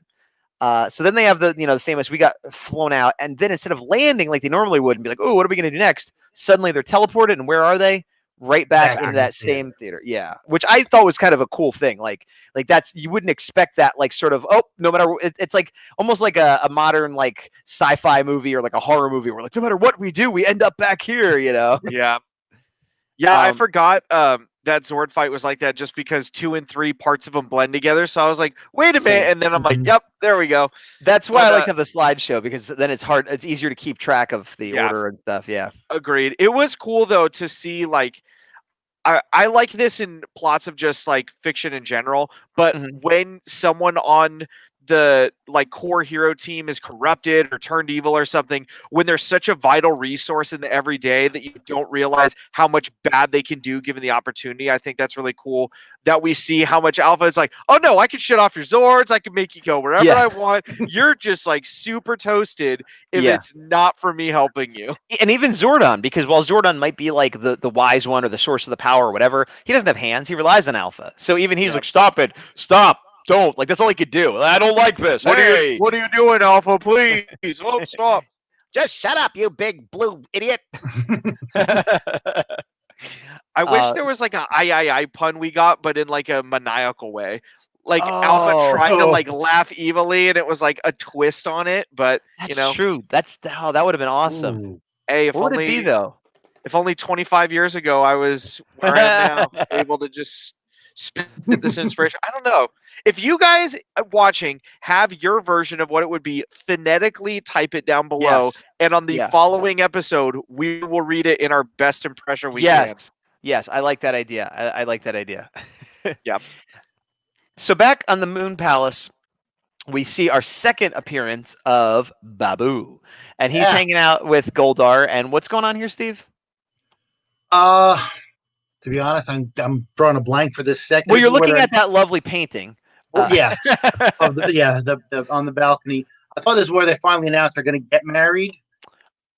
[SPEAKER 3] So then they have the famous, we got flown out, and then instead of landing like they normally would and be like, oh, what are we going to do next? Suddenly they're teleported, and where are they? Right back into that same theater. Yeah. Which I thought was kind of a cool thing. Like that's, you wouldn't expect that, like sort of, no matter, it's like almost like a modern like sci-fi movie or like a horror movie where like, no matter what we do, we end up back here,
[SPEAKER 4] Yeah. Yeah, I forgot. that Zord fight was like that just because 2 and 3 parts of them blend together. So I was like, wait a minute. And then I'm like, yep, there we go.
[SPEAKER 3] That's why
[SPEAKER 4] But,
[SPEAKER 3] I like to have the slideshow, because then it's easier to keep track of the
[SPEAKER 4] Yeah.
[SPEAKER 3] order and stuff. Yeah.
[SPEAKER 4] Agreed. It was cool though to see like I like this in plots of just like fiction in general, but
[SPEAKER 3] Mhm.
[SPEAKER 4] when someone on the like core hero team is corrupted or turned evil or something, when there's such a vital resource in the everyday that you don't realize how much bad they can do given the opportunity, I think that's really cool that we see how much Alpha is like, oh no, I can shut off your Zords, I can make you go wherever
[SPEAKER 3] Yeah.
[SPEAKER 4] I want. You're just like super toasted if
[SPEAKER 3] Yeah.
[SPEAKER 4] it's not for me helping you.
[SPEAKER 3] And even Zordon, because while Zordon might be like the wise one or the source of the power or whatever, he doesn't have hands. He relies on Alpha. So even he's like, stop it, stop, don't. Like, that's all he could do. I don't like this.
[SPEAKER 4] What
[SPEAKER 3] Hey,
[SPEAKER 4] are you doing, Alpha? Please. Oh, stop.
[SPEAKER 3] just shut up, you big blue idiot.
[SPEAKER 4] I wish there was like a I pun we got, but in like a maniacal way. Like Alpha
[SPEAKER 3] Oh.
[SPEAKER 4] trying to like laugh evilly, and it was like a twist on it. But
[SPEAKER 3] That's
[SPEAKER 4] you know,
[SPEAKER 3] true. That would have been awesome.
[SPEAKER 2] Ooh.
[SPEAKER 4] hey, if
[SPEAKER 3] What would it be
[SPEAKER 4] only
[SPEAKER 3] though?
[SPEAKER 4] if only 25 years ago I was where I am now, able to just spit this inspiration. I don't know. If you guys watching have your version of what it would be, phonetically type it down below,
[SPEAKER 3] Yes.
[SPEAKER 4] and on the
[SPEAKER 3] Yeah.
[SPEAKER 4] following episode, we will read it in our best impression we can.
[SPEAKER 3] Yes, I like that idea. I like that idea.
[SPEAKER 4] Yep.
[SPEAKER 3] So back on the Moon Palace, we see our second appearance of Baboo, and he's hanging out with Goldar. And what's going on here, Steve?
[SPEAKER 2] To be honest, I'm drawing a blank for this second.
[SPEAKER 3] Well,
[SPEAKER 2] This
[SPEAKER 3] you're
[SPEAKER 2] is where
[SPEAKER 3] looking
[SPEAKER 2] they're-
[SPEAKER 3] at that lovely painting.
[SPEAKER 2] yes, the on the balcony. I thought this is where they finally announced they're going to get married.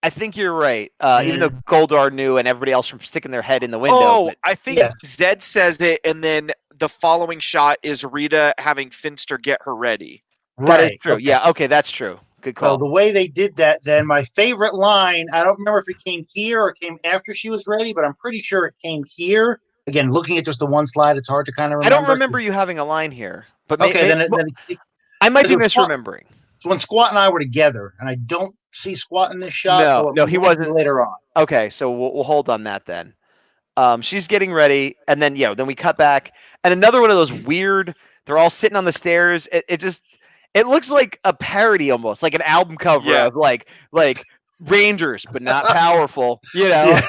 [SPEAKER 3] I think you're right. Even though Goldar knew and everybody else from sticking their head in the window.
[SPEAKER 4] Oh,
[SPEAKER 3] but
[SPEAKER 4] I think Zed says it, and then the following shot is Rita having Finster get her ready.
[SPEAKER 3] that is true.
[SPEAKER 2] Okay.
[SPEAKER 3] Yeah, okay, that's true. Good
[SPEAKER 2] So
[SPEAKER 3] call.
[SPEAKER 2] the way they did that, then my favorite line, I don't remember if it came here or came after she was ready, but I'm pretty sure it came here. Again, looking at just the one slide, it's hard to kind of
[SPEAKER 3] I
[SPEAKER 2] remember.
[SPEAKER 3] don't remember you having a line here, but
[SPEAKER 2] Okay, then
[SPEAKER 3] I might be
[SPEAKER 2] because it was
[SPEAKER 3] misremembering.
[SPEAKER 2] so when Squat and I were together, and I don't see Squat in this shot.
[SPEAKER 3] No, he wasn't.
[SPEAKER 2] Later on.
[SPEAKER 3] Okay, so we'll hold on that then. She's getting ready, and then then we cut back, and another one of those weird. They're all sitting on the stairs. It looks like a parody almost, like an album cover of like Rangers, but not powerful. You know,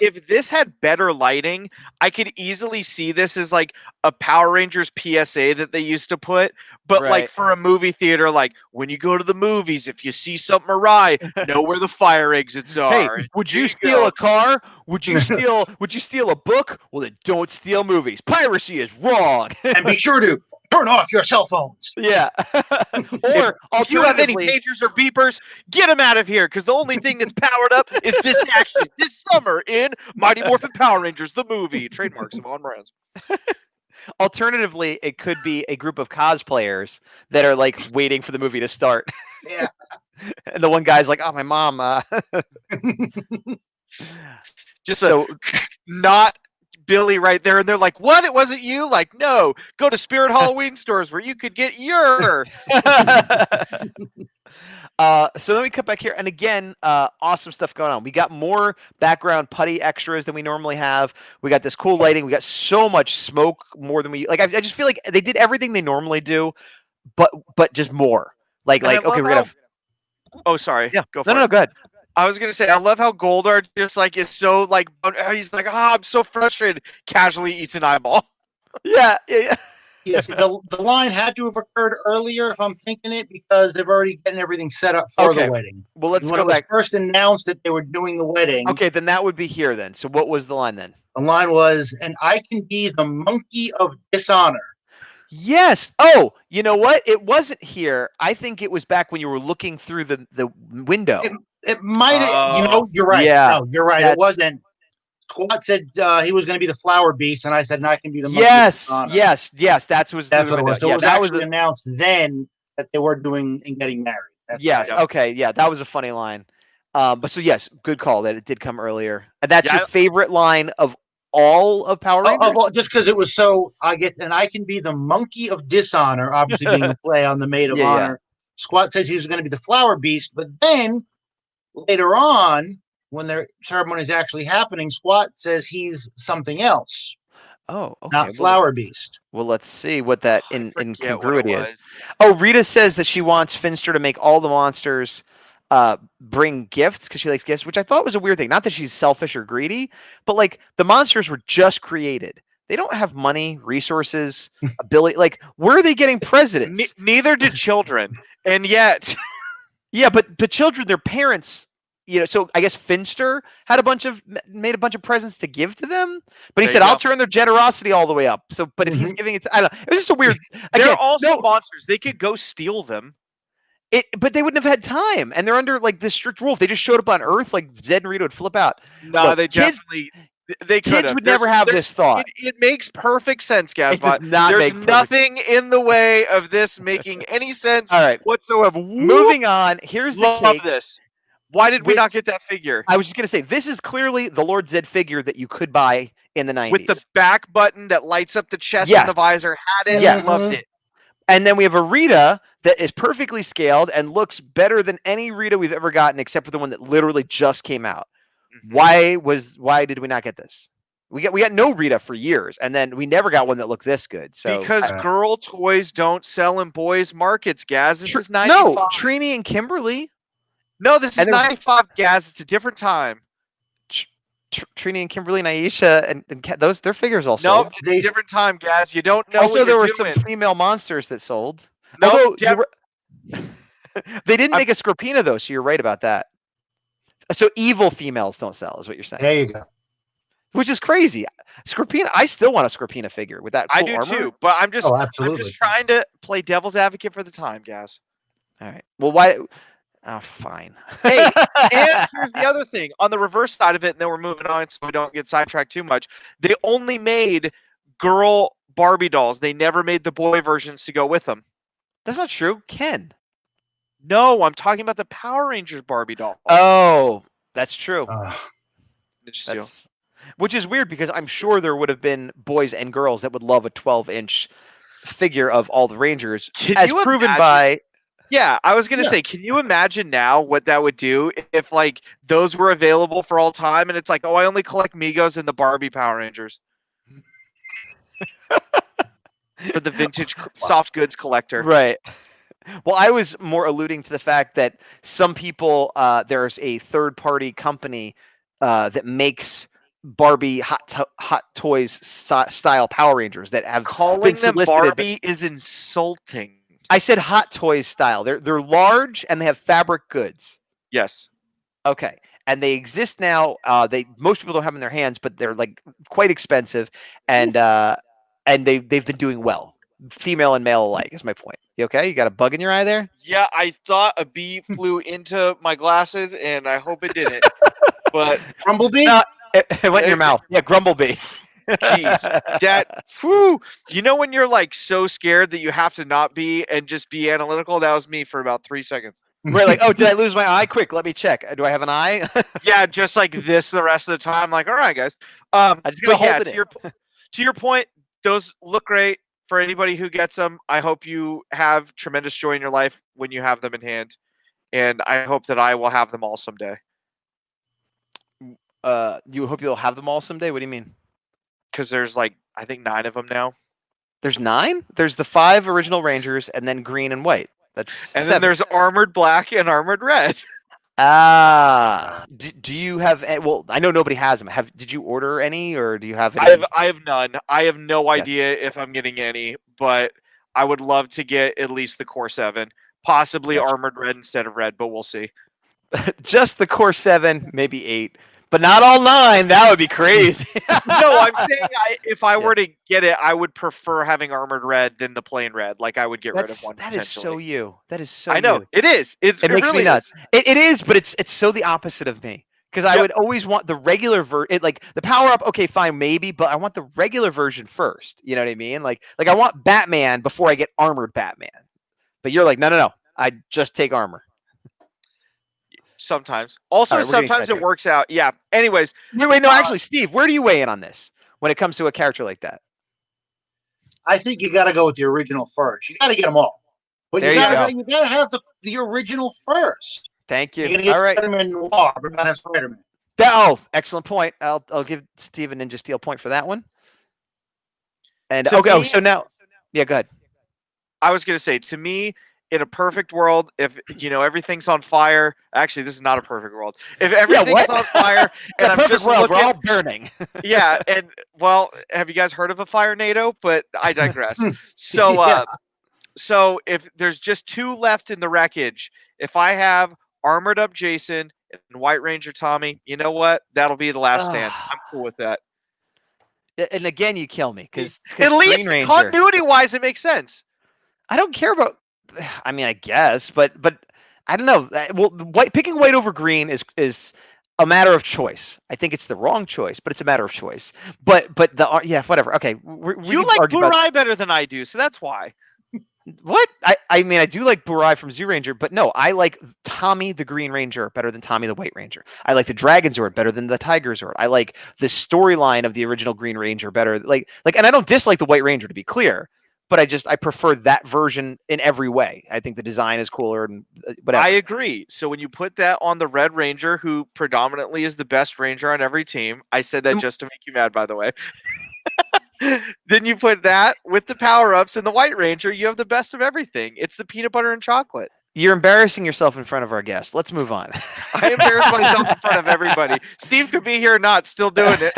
[SPEAKER 4] if this had better lighting, I could easily see this as like a Power Rangers PSA that they used to put. But like for a movie theater, like when you go to the movies, if you see something awry, know where the fire exits are.
[SPEAKER 3] Hey, would you steal a car? Would you steal a book? Well, then don't steal movies. Piracy is wrong.
[SPEAKER 2] And be sure to turn off your cell phones.
[SPEAKER 3] Yeah. Or
[SPEAKER 4] if you have any pagers or beepers, get them out of here, because the only thing that's powered up is this action this summer in Mighty Morphin Power Rangers, the movie. Trademarks of On Brands.
[SPEAKER 3] Alternatively, it could be a group of cosplayers that are like waiting for the movie to start.
[SPEAKER 2] Yeah.
[SPEAKER 3] And the one guy's like, "Oh, my mom."
[SPEAKER 4] Just not Billy right there, and they're like, "What? It wasn't you?" Like, no, go to Spirit Halloween stores where you could get your.
[SPEAKER 3] So then we cut back here, and again, awesome stuff going on. We got more background putty extras than we normally have. We got this cool lighting. We got so much smoke, more than we like. I just feel like they did everything they normally do, but just more. Like okay, we're gonna.
[SPEAKER 4] Oh, sorry.
[SPEAKER 3] Yeah.
[SPEAKER 4] Go for it.
[SPEAKER 3] No, go ahead.
[SPEAKER 4] I was gonna say, I love how Goldar just like is so like he's like, I'm so frustrated. Casually eats an eyeball.
[SPEAKER 3] Yeah.
[SPEAKER 2] Yes, the line had to have occurred earlier, if I'm thinking it, because they've already getting everything set up for the wedding.
[SPEAKER 3] Well, let's
[SPEAKER 2] when
[SPEAKER 3] go
[SPEAKER 2] it was
[SPEAKER 3] back.
[SPEAKER 2] first announced that they were doing the wedding.
[SPEAKER 3] Okay, then that would be here then. So what was the line then?
[SPEAKER 2] The line was, "And I can be the monkey of dishonor."
[SPEAKER 3] Yes. Oh, you know what? It wasn't here. I think it was back when you were looking through the window.
[SPEAKER 2] It might have, you're right.
[SPEAKER 3] Yeah.
[SPEAKER 2] No, you're right. It wasn't. Squat said he was going to be the flower beast, and I said, "No, I can be the monkey."
[SPEAKER 3] Yes. That's what
[SPEAKER 2] it was. So it was actually announced then that they were doing and getting married. That's
[SPEAKER 3] yes.
[SPEAKER 2] right.
[SPEAKER 3] Okay. Yeah, that was a funny line. But so yes, good call that it did come earlier. And that's your favorite line of all of Power Rangers?
[SPEAKER 2] Well, just because it was so, I can be the monkey of dishonor, obviously being a play on the maid of honor. Squat says he was going to be the flower beast, but then later on, when their ceremony is actually happening, Squat says he's something else,
[SPEAKER 3] Oh, okay.
[SPEAKER 2] not Flower Beast.
[SPEAKER 3] Well, let's see what that incongruity is.
[SPEAKER 4] is.
[SPEAKER 3] Oh, Rita says that she wants Finster to make all the monsters bring gifts because she likes gifts, which I thought was a weird thing. Not that she's selfish or greedy, but like the monsters were just created. They don't have money, resources, ability. Like, where are they getting presidents?
[SPEAKER 4] Neither did children, and yet.
[SPEAKER 3] Yeah, but children, their parents, so I guess Finster made a bunch of presents to give to them, but he said, I'll turn their generosity all the way up. So, but if he's giving it to, I don't know, it was just a weird.
[SPEAKER 4] They're also monsters. They could go steal them.
[SPEAKER 3] But they wouldn't have had time, and they're under like this strict rule. If they just showed up on Earth, like Zed and Rita would flip out.
[SPEAKER 4] No, they definitely. They
[SPEAKER 3] kids would never have this thought.
[SPEAKER 4] It makes perfect sense, Gazbot.
[SPEAKER 3] It does not
[SPEAKER 4] There's nothing in the way of this making any sense whatsoever.
[SPEAKER 3] Moving on. Here's the
[SPEAKER 4] cake. This. Why did we not get that figure?
[SPEAKER 3] I was just gonna say this is clearly the Lord Zed figure that you could buy in the 90s
[SPEAKER 4] with the back button that lights up the chest and the visor. Had it, loved it.
[SPEAKER 3] And then we have a Rita that is perfectly scaled and looks better than any Rita we've ever gotten, except for the one that literally just came out. Why did we not get this? We got no Rita for years, and then we never got one that looked this good. So
[SPEAKER 4] because girl toys don't sell in boys' markets, Gaz. This is 95.
[SPEAKER 3] No, Trini and Kimberly.
[SPEAKER 4] No, this is 95, Gaz. It's a different time.
[SPEAKER 3] Trini and Kimberly and Aisha and those their figures all sold.
[SPEAKER 4] No, it's a different time, Gaz. You don't know.
[SPEAKER 3] Also,
[SPEAKER 4] what
[SPEAKER 3] there were
[SPEAKER 4] doing.
[SPEAKER 3] some female monsters that sold.
[SPEAKER 4] No,
[SPEAKER 3] they didn't make a Scorpina though, so you're right about that. So evil females don't sell, is what you're saying.
[SPEAKER 2] There you go.
[SPEAKER 3] Which is crazy. Scorpina, I still want a Scorpina figure with that. Cool
[SPEAKER 4] I do
[SPEAKER 3] armor.
[SPEAKER 4] too, but I'm just trying to play devil's advocate for the time, Gaz.
[SPEAKER 3] All right. Well, why? Oh, fine.
[SPEAKER 4] Hey, and here's the other thing. On the reverse side of it, and then we're moving on so we don't get sidetracked too much. They only made girl Barbie dolls. They never made the boy versions to go with them.
[SPEAKER 3] That's not true. Ken.
[SPEAKER 4] No, I'm talking about the Power Rangers Barbie dolls.
[SPEAKER 3] Oh, that's true.
[SPEAKER 4] Which
[SPEAKER 3] is weird because I'm sure there would have been boys and girls that would love a 12-inch figure of all the Rangers, as proven by.
[SPEAKER 4] Yeah, I was going to say, can you imagine now what that would do if, like, those were available for all time and it's like, oh, I only collect Migos and the Barbie Power Rangers. For the vintage soft goods collector.
[SPEAKER 3] Right. Well, I was more alluding to the fact that some people, there's a third-party company that makes Barbie hot toys style Power Rangers that have
[SPEAKER 4] calling them Barbie is insulting.
[SPEAKER 3] I said hot toys style. They're large and they have fabric goods.
[SPEAKER 4] Yes.
[SPEAKER 3] Okay. And they exist now. Most people don't have them in their hands, but they're like quite expensive, and they've been doing well. Female and male alike is my point. You okay? You got a bug in your eye there?
[SPEAKER 4] Yeah, I thought a bee flew into my glasses, and I hope it didn't. But
[SPEAKER 2] Grumblebee?
[SPEAKER 3] No, it went in your mouth. Yeah, Grumblebee.
[SPEAKER 4] Jeez, whew. You know when you're like so scared that you have to not be and just be analytical? That was me for about 3 seconds.
[SPEAKER 3] We're like, oh, did I lose my eye? Quick, let me check. Do I have an eye?
[SPEAKER 4] Yeah, just like this the rest of the time. Like, all right, guys.
[SPEAKER 3] I just gotta hold it
[SPEAKER 4] to your point, those look great for anybody who gets them. I hope you have tremendous joy in your life when you have them in hand, and I hope that I will have them all someday.
[SPEAKER 3] You hope you'll have them all someday? What do you mean?
[SPEAKER 4] Because there's like, I think 9 of them now.
[SPEAKER 3] There's 9? There's the 5 original Rangers and then green and white. That's
[SPEAKER 4] and
[SPEAKER 3] 7.
[SPEAKER 4] Then there's armored black and armored red.
[SPEAKER 3] Do you have? Well, I know nobody has them. Did you order any, or do you have any?
[SPEAKER 4] I have none. I have no idea if I'm getting any, but I would love to get at least the Core 7, possibly armored red instead of red, but we'll see.
[SPEAKER 3] Just the Core 7, maybe 8. But not all 9. That would be crazy.
[SPEAKER 4] No, I'm saying if I were to get it, I would prefer having armored red than the plain red. Like I would get rid of one.
[SPEAKER 3] That is so you. That is so.
[SPEAKER 4] I know
[SPEAKER 3] you.
[SPEAKER 4] it is. It
[SPEAKER 3] makes
[SPEAKER 4] really
[SPEAKER 3] me nuts.
[SPEAKER 4] Is.
[SPEAKER 3] It is, but it's so the opposite of me. Because I would always want the regular version. Like the power up, okay, fine, maybe, but I want the regular version first. You know what I mean? Like I want Batman before I get armored Batman. But you're like, no. I just take armor.
[SPEAKER 4] Sometimes. Also, sometimes it works out. Yeah. Anyways.
[SPEAKER 3] Wait, no, actually, Steve, where do you weigh in on this when it comes to a character like that?
[SPEAKER 2] I think you got to go with the original first. You got to get them all. But you got to have the original first.
[SPEAKER 3] Thank you.
[SPEAKER 2] You're going to get
[SPEAKER 3] all right.
[SPEAKER 2] Spider-Man Noir, but not have Spider-Man.
[SPEAKER 3] Excellent point. I'll give Steve a Ninja Steel point for that one. And
[SPEAKER 4] To
[SPEAKER 3] okay,
[SPEAKER 4] me-
[SPEAKER 3] so now, yeah, go ahead.
[SPEAKER 4] I was gonna say, to me, in a perfect world, if everything's on fire. Actually, this is not a perfect world. If everything is on fire
[SPEAKER 3] In
[SPEAKER 4] and
[SPEAKER 3] a
[SPEAKER 4] I'm
[SPEAKER 3] perfect
[SPEAKER 4] just
[SPEAKER 3] world,
[SPEAKER 4] looking,
[SPEAKER 3] we're all burning.
[SPEAKER 4] yeah, and well, have you guys heard of a fire NATO? But I digress. So,
[SPEAKER 2] Yeah.
[SPEAKER 4] so if there's just 2 left in the wreckage, if I have armored up Jason and White Ranger Tommy, you know what? That'll be the last stand. I'm cool with that.
[SPEAKER 3] And again, you kill me because
[SPEAKER 4] At
[SPEAKER 3] Green
[SPEAKER 4] least
[SPEAKER 3] Ranger.
[SPEAKER 4] continuity-wise, it makes sense.
[SPEAKER 3] I don't care about. I mean, I guess, but I don't know. Well, picking white over green is a matter of choice. I think it's the wrong choice, but it's a matter of choice. But yeah, whatever. Okay, we
[SPEAKER 4] You
[SPEAKER 3] can
[SPEAKER 4] like
[SPEAKER 3] argue about
[SPEAKER 4] Burai better than I do, so that's why.
[SPEAKER 3] what I mean. I do like Burai from Zoo Ranger, but no, I like Tommy the Green Ranger better than Tommy the White Ranger. I like the Dragon Zord better than the Tiger Zord. I like the storyline of the original Green Ranger better. And I don't dislike the White Ranger, to be clear, but I prefer that version in every way. I think the design is cooler and whatever.
[SPEAKER 4] I agree. So when you put that on the Red Ranger, who predominantly is the best Ranger on every team, I said that just to make you mad, by the way. Then you put that with the power-ups and the White Ranger, you have the best of everything. It's the peanut butter and chocolate.
[SPEAKER 3] You're embarrassing yourself in front of our guest. Let's move on.
[SPEAKER 4] I embarrass myself in front of everybody. Steve could be here or not, still doing it.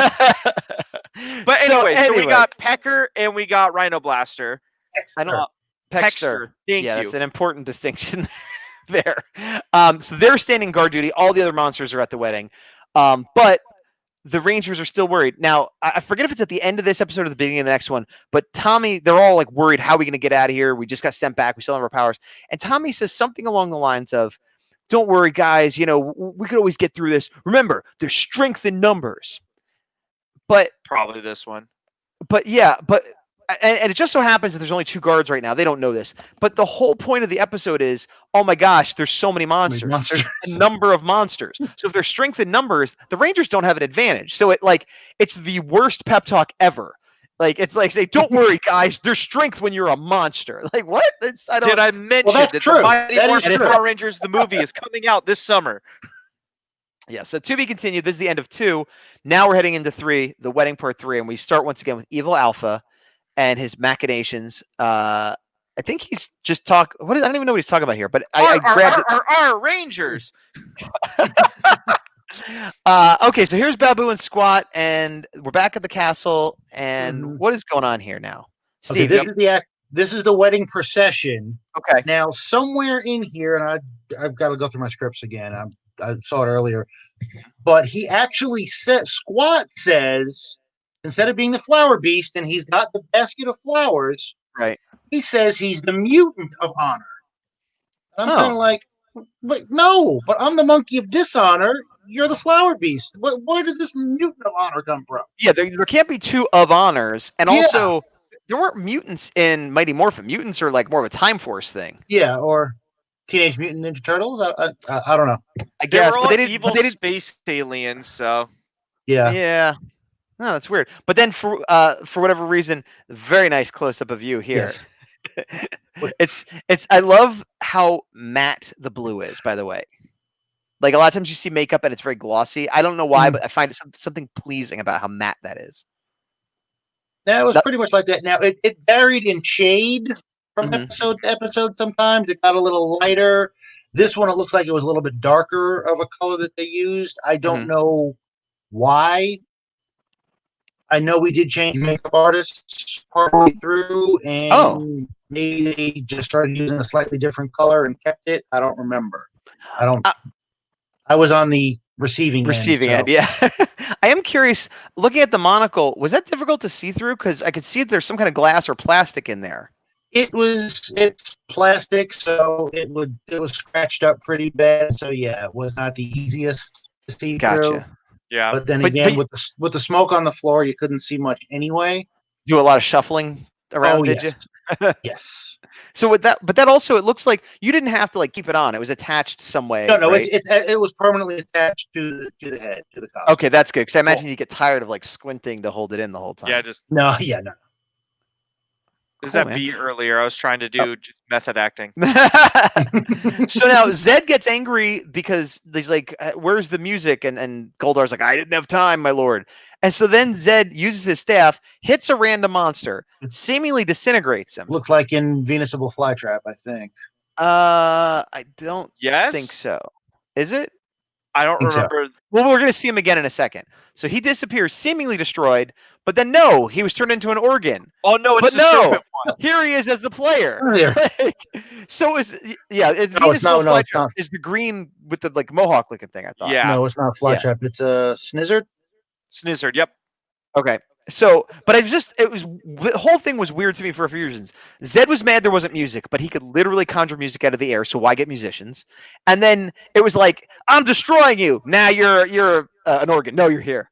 [SPEAKER 4] But anyway, so we got Pecker and we got Rhino Blaster.
[SPEAKER 3] I don't. Peckster.
[SPEAKER 4] Thank you.
[SPEAKER 3] That's an important distinction there. So they're standing guard duty. All the other monsters are at the wedding, but the Rangers are still worried. Now, I forget if it's at the end of this episode or the beginning of the next one, but Tommy, they're all like worried. How are we going to get out of here? We just got sent back. We still have our powers. And Tommy says something along the lines of, "Don't worry, guys. We could always get through this. Remember, there's strength in numbers." But
[SPEAKER 4] probably this one.
[SPEAKER 3] But yeah, and it just so happens that there's only 2 guards right now. They don't know this. But the whole point of the episode is, oh my gosh, there's so many monsters. There's a number of monsters. So if there's strength in numbers, the Rangers don't have an advantage. So it's the worst pep talk ever. It's like, say, don't worry, guys. There's strength when you're a monster. Like, what?
[SPEAKER 4] Did I mention that the Mighty Morphin Power Rangers, the movie, is coming out this summer?
[SPEAKER 3] Yeah, so to be continued. This is the end of 2. Now we're heading into 3, the wedding part 3, and we start once again with Evil Alpha and his machinations. I think he's just I don't even know what he's talking about here, but I grabbed
[SPEAKER 4] our Rangers.
[SPEAKER 3] Okay, so here's Baboo and Squat, and we're back at the castle. And what is going on here now, Steve?
[SPEAKER 2] Okay, this is the wedding procession.
[SPEAKER 3] Okay.
[SPEAKER 2] Now somewhere in here, and I've got to go through my scripts again. I saw it earlier, but he actually Squat says, instead of being the flower beast, and he's not the basket of flowers,
[SPEAKER 3] right?
[SPEAKER 2] He says he's the mutant of honor. And I'm kind of like, but no, but I'm the monkey of dishonor. You're the flower beast. Where did this mutant of honor come from?
[SPEAKER 3] Yeah, there can't be 2 of honors, and also there weren't mutants in Mighty Morphin. Mutants are like more of a Time Force thing.
[SPEAKER 2] Yeah, or Teenage Mutant Ninja Turtles. I don't know.
[SPEAKER 3] I guess,
[SPEAKER 4] but they didn't. Evil space aliens. So
[SPEAKER 3] yeah. No, that's weird. But then for whatever reason, very nice close up of you here.
[SPEAKER 2] Yes.
[SPEAKER 3] it's I love how matte the blue is, by the way. Like a lot of times you see makeup and it's very glossy. I don't know why, but I find something pleasing about how matte that is.
[SPEAKER 2] That was pretty much like that. Now it varied in shade from episode to episode. Sometimes it got a little lighter. This one, it looks like it was a little bit darker of a color that they used. I don't know why. I know we did change makeup artists partway through, and maybe they just started using a slightly different color and kept it. I don't remember. I was on the receiving end.
[SPEAKER 3] Yeah. I am curious, looking at the monocle, was that difficult to see through? Because I could see that there's some kind of glass or plastic in there.
[SPEAKER 2] It's plastic, so it was scratched up pretty bad. So yeah, it was not the easiest to see through.
[SPEAKER 4] Yeah.
[SPEAKER 2] But then again, with the smoke on the floor, you couldn't see much anyway.
[SPEAKER 3] Do a lot of shuffling around, did you?
[SPEAKER 2] Yes.
[SPEAKER 3] So with that, but that also, it looks like you didn't have to keep it on. It was attached some way.
[SPEAKER 2] No,
[SPEAKER 3] right?
[SPEAKER 2] it was permanently attached to the head, to the costume.
[SPEAKER 3] Okay, that's good, because I imagine you get tired of squinting to hold it in the whole time.
[SPEAKER 4] Yeah, just
[SPEAKER 2] no.
[SPEAKER 4] There's
[SPEAKER 3] Cool,
[SPEAKER 4] that
[SPEAKER 3] man.
[SPEAKER 4] beat earlier. I was trying to do just method acting.
[SPEAKER 3] So now Zed gets angry because he's like, "Where's the music?" And Goldar's like, "I didn't have time, my lord." And so then Zed uses his staff, hits a random monster, seemingly disintegrates him.
[SPEAKER 2] Looks like Invincible Flytrap, I think.
[SPEAKER 3] I don't
[SPEAKER 4] Yes?
[SPEAKER 3] think so. Is it?
[SPEAKER 4] I don't
[SPEAKER 2] Think so.
[SPEAKER 4] remember.
[SPEAKER 3] Well, we're going to see him again in a second. So he disappears, seemingly destroyed, but then no, he was turned into an organ.
[SPEAKER 4] Oh, no, it's
[SPEAKER 3] But
[SPEAKER 4] the
[SPEAKER 3] no,
[SPEAKER 4] serpent one.
[SPEAKER 3] here he is as the player.
[SPEAKER 2] Earlier.
[SPEAKER 3] So is
[SPEAKER 2] it's not- no, it's not.
[SPEAKER 3] is the green with the like mohawk looking thing, I thought.
[SPEAKER 4] Yeah.
[SPEAKER 2] No, it's not Flytrap. It's a Snizzard.
[SPEAKER 4] Snizzard, yep.
[SPEAKER 3] Okay. So, but the whole thing was weird to me for a few reasons. Zed was mad there wasn't music, but he could literally conjure music out of the air, so why get musicians? And then it was like, I'm destroying you. Now you're an organ. No, you're here.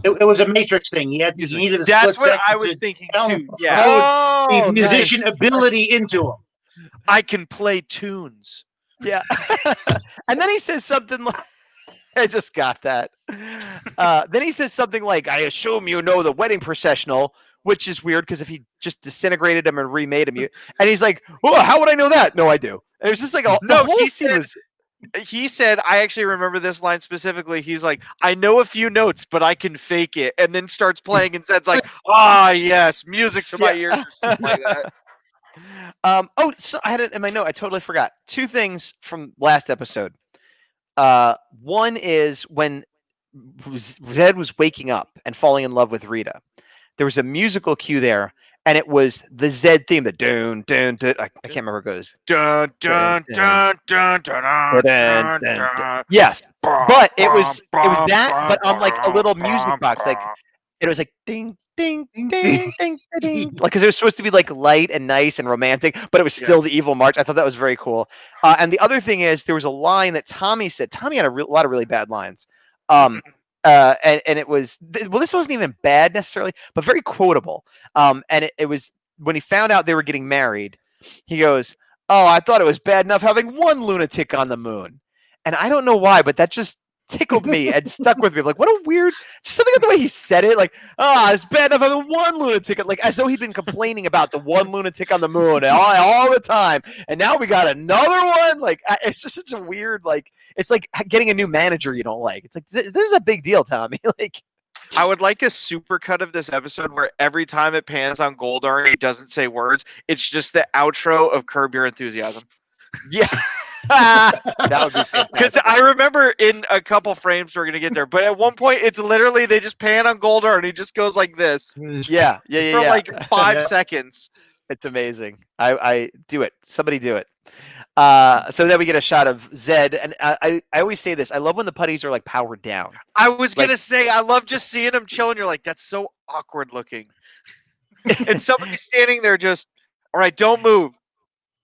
[SPEAKER 2] It was a Matrix thing. He needed a
[SPEAKER 4] That's
[SPEAKER 2] split
[SPEAKER 4] what
[SPEAKER 2] second
[SPEAKER 4] I was
[SPEAKER 2] to
[SPEAKER 4] thinking
[SPEAKER 2] download
[SPEAKER 4] too. Yeah.
[SPEAKER 3] Oh,
[SPEAKER 2] the musician
[SPEAKER 3] nice.
[SPEAKER 2] ability into him.
[SPEAKER 4] I can play tunes.
[SPEAKER 3] Yeah. And then he says something like, I just got that. Then he says something like, I assume you know the wedding processional, which is weird because if he just disintegrated him and remade him, and he's like, oh, how would I know that? No, I do. And it was just like, the whole scene was.
[SPEAKER 4] He said, I actually remember this line specifically. He's like, I know a few notes, but I can fake it. And then starts playing and says like, yes, music to my ears or something like that.
[SPEAKER 3] So I had it in my note. I totally forgot. Two things from last episode. One is when Zed was waking up and falling in love with Rita. There was a musical cue there, and it was the Zed theme. The dun dun dun. I can't remember how it goes.
[SPEAKER 4] Dun dun dun dun dun dun dun.
[SPEAKER 3] Yes, but it was that, but on like a little music box. Like it was like ding ding ding ding ding ding. Like because it was supposed to be like light and nice and romantic, but it was still the evil march. I thought that was very cool. And the other thing is there was a line that Tommy said. Tommy had a lot of really bad lines. And it was this wasn't even bad necessarily, but very quotable. And it was when he found out they were getting married, he goes, "Oh, I thought it was bad enough having one lunatic on the moon," and I don't know why, but that just tickled me and stuck with me. Like, what a weird something about the way he said it. Like, it's bad enough having one lunatic, like as though he'd been complaining about the one lunatic on the moon all the time, and now we got another one. Like, it's just such a weird like. It's like getting a new manager you don't like. It's like this is a big deal, Tommy. Like,
[SPEAKER 4] I would like a super cut of this episode where every time it pans on Goldar and he doesn't say words, it's just the outro of Curb Your Enthusiasm.
[SPEAKER 3] Yeah. That would be fantastic.
[SPEAKER 4] Because I remember in a couple frames we're gonna get there, but at one point it's literally they just pan on Goldar and he just goes like this.
[SPEAKER 3] Yeah.
[SPEAKER 4] For like 5 seconds.
[SPEAKER 3] It's amazing. I do it. Somebody do it. So then we get a shot of Zed, and I always say this. I love when the putties are like powered down.
[SPEAKER 4] I was gonna say I love just seeing him chilling. You're like, that's so awkward looking. And somebody's standing there just, all right, don't move.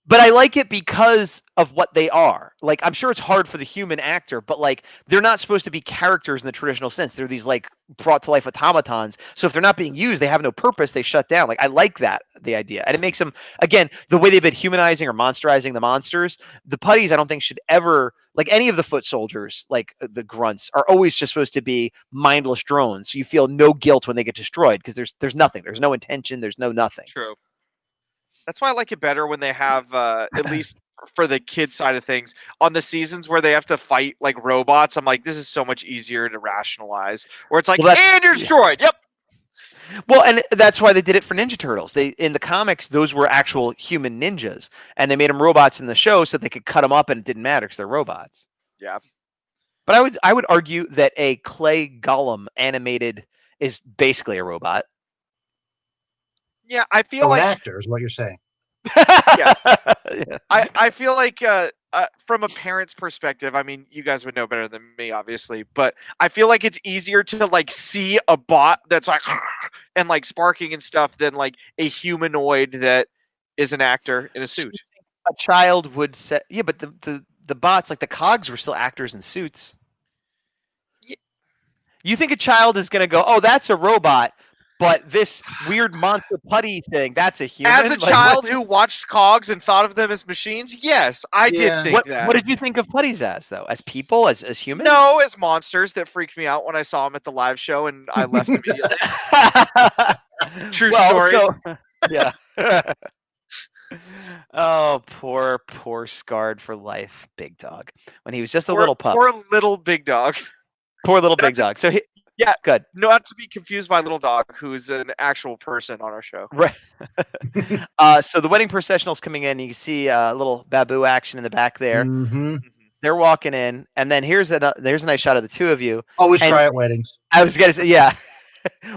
[SPEAKER 3] But I like it because of what they are. Like, I'm sure it's hard for the human actor, but like they're not supposed to be characters in the traditional sense. They're these like brought to life automatons. So if they're not being used, they have no purpose. They shut down. Like I like that the idea, and it makes them again the way they've been humanizing or monsterizing the monsters. The putties, I don't think should ever like any of the foot soldiers, like the grunts, are always just supposed to be mindless drones. So you feel no guilt when they get destroyed because there's nothing. There's no intention. There's no nothing.
[SPEAKER 4] True. That's why I like it better when they have, at least for the kid side of things, on the seasons where they have to fight like robots. I'm like, this is so much easier to rationalize. Where it's like, and you're destroyed. Yep.
[SPEAKER 3] Well, and that's why they did it for Ninja Turtles. They in the comics, those were actual human ninjas, and they made them robots in the show so they could cut them up, and it didn't matter because they're robots.
[SPEAKER 4] Yeah.
[SPEAKER 3] But I would argue that a clay golem animated is basically a robot.
[SPEAKER 4] Yeah, I feel like
[SPEAKER 2] an actor is what you're saying.
[SPEAKER 4] Yes.
[SPEAKER 3] Yeah.
[SPEAKER 4] I feel like from a parent's perspective, I mean, you guys would know better than me, obviously, but I feel like it's easier to like see a bot that's like and like sparking and stuff than like a humanoid that is an actor in a suit.
[SPEAKER 3] A child would say, yeah, but the bots, like the cogs, were still actors in suits.
[SPEAKER 4] Yeah.
[SPEAKER 3] You think a child is going to go, oh, that's a robot, but this weird monster putty thing, that's a human?
[SPEAKER 4] As a child who watched cogs and thought of them as machines, yes, I did think that.
[SPEAKER 3] What did you think of putties as, though? As people? As humans?
[SPEAKER 4] No, as monsters that freaked me out when I saw them at the live show and I left immediately. True story.
[SPEAKER 3] So, yeah. Oh, poor scarred for life Big Dog. When he was just a little pup.
[SPEAKER 4] Poor little Big Dog.
[SPEAKER 3] Poor little Big
[SPEAKER 4] That's
[SPEAKER 3] Dog. So
[SPEAKER 4] Yeah,
[SPEAKER 3] good.
[SPEAKER 4] not to be confused by Little Dog, who's an actual person on our show.
[SPEAKER 3] Right. So the wedding processional's coming in. You can see a little Baboo action in the back there.
[SPEAKER 2] Mm-hmm.
[SPEAKER 3] They're walking in, and then there's a nice shot of the two of you.
[SPEAKER 2] Always
[SPEAKER 3] And
[SPEAKER 2] cry at weddings.
[SPEAKER 3] I was gonna say, yeah.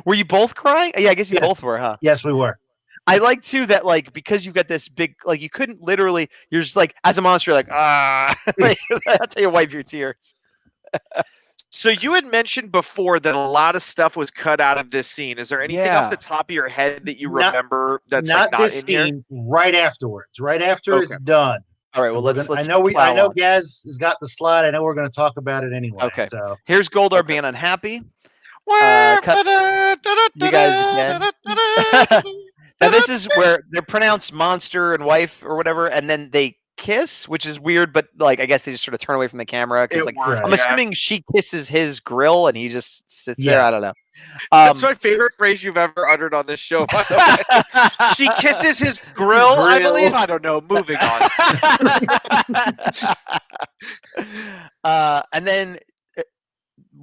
[SPEAKER 3] Were you both crying? Yeah, I guess you
[SPEAKER 2] Yes.
[SPEAKER 3] both were, huh?
[SPEAKER 2] Yes, we were.
[SPEAKER 3] I like too that like because you've got this big like you couldn't literally you're just like as a monster like like, that's how you wipe your tears.
[SPEAKER 4] So you had mentioned before that a lot of stuff was cut out of this scene. Is there anything off the top of your head that you remember that's
[SPEAKER 2] not
[SPEAKER 4] like not
[SPEAKER 2] this
[SPEAKER 4] in here?
[SPEAKER 2] scene. Right afterwards. Right after
[SPEAKER 4] Okay.
[SPEAKER 2] it's done.
[SPEAKER 3] All right, well let's
[SPEAKER 2] I know
[SPEAKER 3] plow on.
[SPEAKER 2] Gaz has got the slide. I know we're going to talk about it anyway.
[SPEAKER 3] Okay.
[SPEAKER 2] So
[SPEAKER 3] Here's Goldar being unhappy. You guys again. Now this is where they're pronounced monster and wife or whatever, and then they kiss, which is weird, but like I guess they just sort of turn away from the camera because like
[SPEAKER 4] worked,
[SPEAKER 3] I'm assuming she kisses his grill and he just sits
[SPEAKER 2] Yeah.
[SPEAKER 3] there. I don't know.
[SPEAKER 4] That's my favorite phrase you've ever uttered on this show, by the way. She kisses his grill, I believe. I don't know. Moving on.
[SPEAKER 3] And then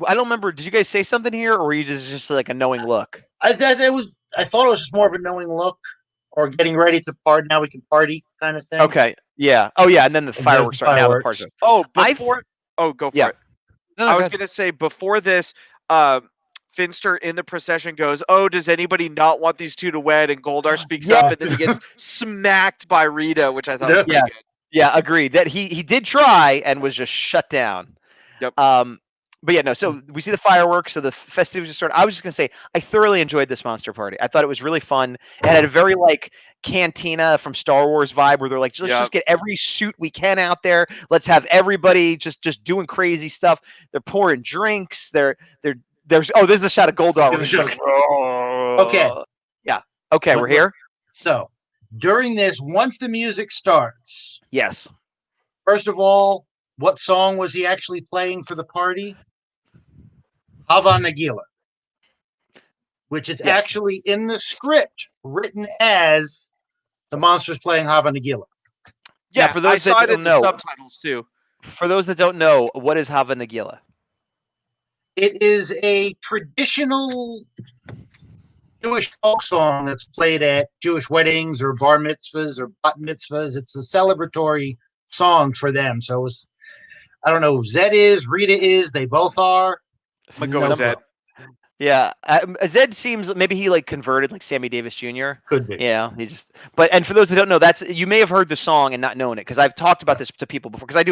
[SPEAKER 3] I don't remember. Did you guys say something here, or were you just like a knowing look?
[SPEAKER 2] I thought it was just more of a knowing look, or getting ready to party. Now we can party kind of thing.
[SPEAKER 3] Okay. Yeah. Oh yeah. And then the fireworks start. Now the party.
[SPEAKER 4] Oh, before. Go for it.
[SPEAKER 3] No,
[SPEAKER 4] I was going to say before this, Finster in the procession goes, "Oh, does anybody not want these two to wed?" And Goldar speaks up, and then he gets smacked by Rita, which I thought was pretty good.
[SPEAKER 3] Yeah, agreed. That he did try and was just shut down.
[SPEAKER 4] Yep.
[SPEAKER 3] But yeah, no. So we see the fireworks. So the festivities just started. I was just gonna say I thoroughly enjoyed this monster party. I thought it was really fun. It had a very like Cantina from Star Wars vibe, where they're like, let's just get every suit we can out there. Let's have everybody just doing crazy stuff. They're pouring drinks. There's this is a shot of Goldar.
[SPEAKER 2] Okay.
[SPEAKER 3] Yeah. Okay, we're here.
[SPEAKER 2] So during this, once the music starts,
[SPEAKER 3] yes.
[SPEAKER 2] First of all, what song was he actually playing for the party? Hava Nagila, which is actually in the script written as the monsters playing Hava Nagila.
[SPEAKER 4] Yeah,
[SPEAKER 3] now, for those
[SPEAKER 4] I saw
[SPEAKER 3] that
[SPEAKER 4] it in
[SPEAKER 3] don't know,
[SPEAKER 4] the subtitles too.
[SPEAKER 3] For those that don't know, what is Hava Nagila?
[SPEAKER 2] It is a traditional Jewish folk song that's played at Jewish weddings or bar mitzvahs or bat mitzvahs. It's a celebratory song for them. So it's, I don't know if Zed is, Rita is, they both are.
[SPEAKER 4] I'm going to go with Zed.
[SPEAKER 3] Yeah, Zed seems maybe he like converted like Sammy Davis Jr.
[SPEAKER 2] Could be.
[SPEAKER 3] Yeah, he just. And for those that don't know, you may have heard the song and not known it because I've talked about this to people before because I had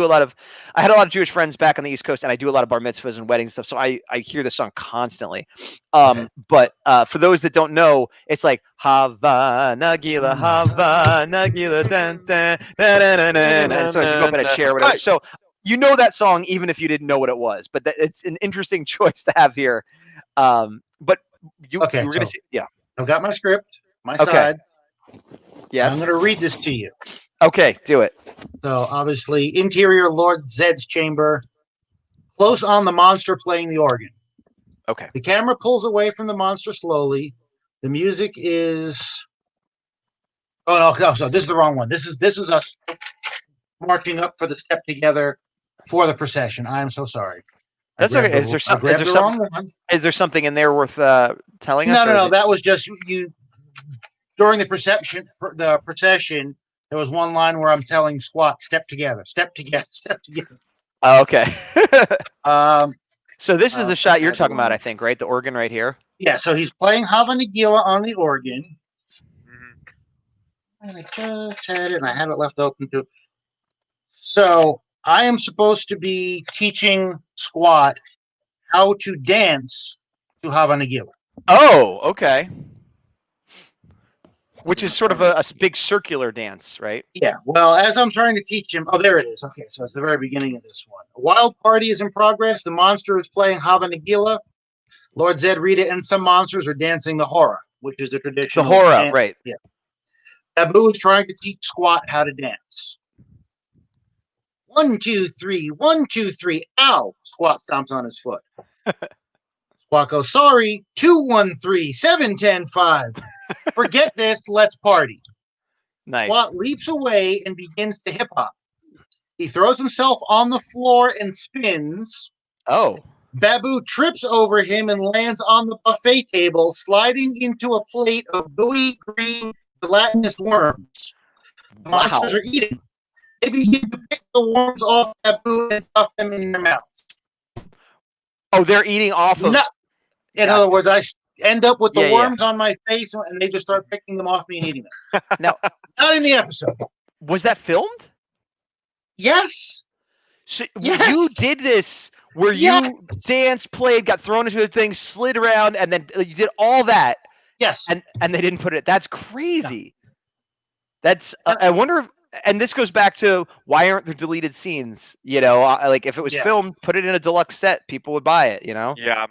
[SPEAKER 3] a lot of Jewish friends back on the East Coast and I do a lot of bar mitzvahs and weddings and stuff, so I hear the song constantly. But for those that don't know, it's like Hava Nagila, Hava Nagila, dun, dun, dun, dun, dun, dun. So as you go up in a chair, or whatever. So you know that song even if you didn't know what it was, but it's an interesting choice to have here. But you were going to see, yeah.
[SPEAKER 2] I've got my script, my side.
[SPEAKER 3] Yes.
[SPEAKER 2] I'm going to read this to you.
[SPEAKER 3] Okay, do it.
[SPEAKER 2] So obviously, interior Lord Zed's chamber, close on the monster playing the organ.
[SPEAKER 3] Okay.
[SPEAKER 2] The camera pulls away from the monster slowly. The music is. Oh no! So this is the wrong one. This is us marching up for the step together for the procession. I am so sorry.
[SPEAKER 3] That's okay. Is there something in there worth telling us?
[SPEAKER 2] No. That was just you. During the procession, there was one line where I'm telling Squat, step together, step together, step together.
[SPEAKER 3] Oh, okay. So this is the shot you're talking about, I think, right? The organ right here.
[SPEAKER 2] Yeah. So he's playing Hava Nagila on the organ. And I just had it, and I had it left open too. So I am supposed to be teaching Squat how to dance to Hava Nagila.
[SPEAKER 3] Oh, okay. Which is sort of a big circular dance, right?
[SPEAKER 2] Yeah. Well, as I'm trying to teach him, there it is. Okay, so it's the very beginning of this one. A wild party is in progress. The monster is playing Hava Nagila. Lord Zed, Rita, and some monsters are dancing the hora, which is the traditional.
[SPEAKER 3] The hora, right?
[SPEAKER 2] Yeah. Baboo is trying to teach Squat how to dance. 1, 2, 3, 1, 2, 3. Ow! Squat stomps on his foot. Squawk goes, sorry, 213-710-5. Forget this, let's party.
[SPEAKER 3] Nice.
[SPEAKER 2] Squawk leaps away and begins to hip hop. He throws himself on the floor and spins.
[SPEAKER 3] Oh.
[SPEAKER 2] Baboo trips over him and lands on the buffet table, sliding into a plate of gooey green gelatinous worms. The monsters are eating. They begin to pick the worms off Baboo and stuff them in their mouths.
[SPEAKER 3] Oh, they're eating off of.
[SPEAKER 2] In other words, I end up with the worms
[SPEAKER 3] Yeah.
[SPEAKER 2] on my face, and they just start picking them off me and eating them.
[SPEAKER 3] Now,
[SPEAKER 2] not in the episode.
[SPEAKER 3] Was that filmed?
[SPEAKER 2] Yes.
[SPEAKER 3] So
[SPEAKER 2] Yes.
[SPEAKER 3] You did this where you danced, played, got thrown into a thing, slid around, and then you did all that.
[SPEAKER 2] Yes.
[SPEAKER 3] And they didn't put it. That's crazy. That's I wonder if, and this goes back to why aren't there deleted scenes? You know, like if it was filmed, put it in a deluxe set, people would buy it, you know?
[SPEAKER 4] Yeah.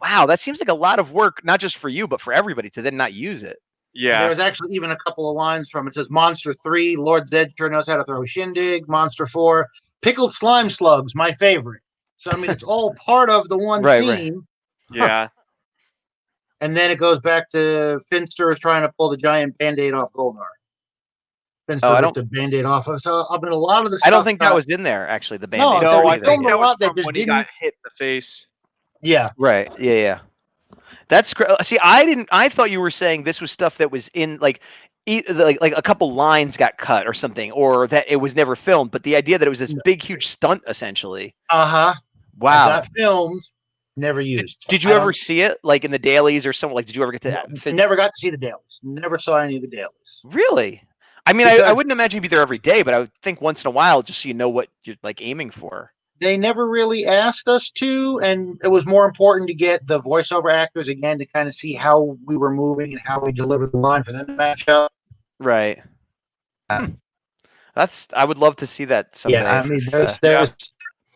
[SPEAKER 3] Wow, that seems like a lot of work, not just for you, but for everybody to then not use it.
[SPEAKER 4] Yeah.
[SPEAKER 2] There's actually even a couple of lines from it. Says Monster 3, Lord Zed sure knows how to throw a shindig. Monster 4, pickled slime slugs, my favorite. So I mean it's all part of the one scene.
[SPEAKER 3] Right.
[SPEAKER 4] Yeah.
[SPEAKER 2] And then it goes back to Finster is trying to pull the giant band-aid off Goldar. Finster ripped the band-aid off of. So I mean a lot of the stuff.
[SPEAKER 3] I don't think that was in there actually, the band-aid.
[SPEAKER 2] No,
[SPEAKER 4] I think that was
[SPEAKER 2] that
[SPEAKER 4] from when he got hit in the face.
[SPEAKER 2] Yeah.
[SPEAKER 3] Right. Yeah. That's see, I thought you were saying this was stuff that was in like a couple lines got cut or something, or that it was never filmed. But the idea that it was this big, huge stunt, essentially.
[SPEAKER 2] Wow. Got filmed, never used.
[SPEAKER 3] Did you ever see it, like in the dailies or something? Like, did you ever get to?
[SPEAKER 2] Never got to see the dailies. Never saw any of the dailies.
[SPEAKER 3] Really? I mean, I wouldn't imagine you'd be there every day, but I would think once in a while, just so you know what you're like aiming for.
[SPEAKER 2] They never really asked us to, and it was more important to get the voiceover actors again to kind of see how we were moving and how we delivered the line for them to match up.
[SPEAKER 3] Right. I would love to see that someday.
[SPEAKER 2] Yeah, I mean, there's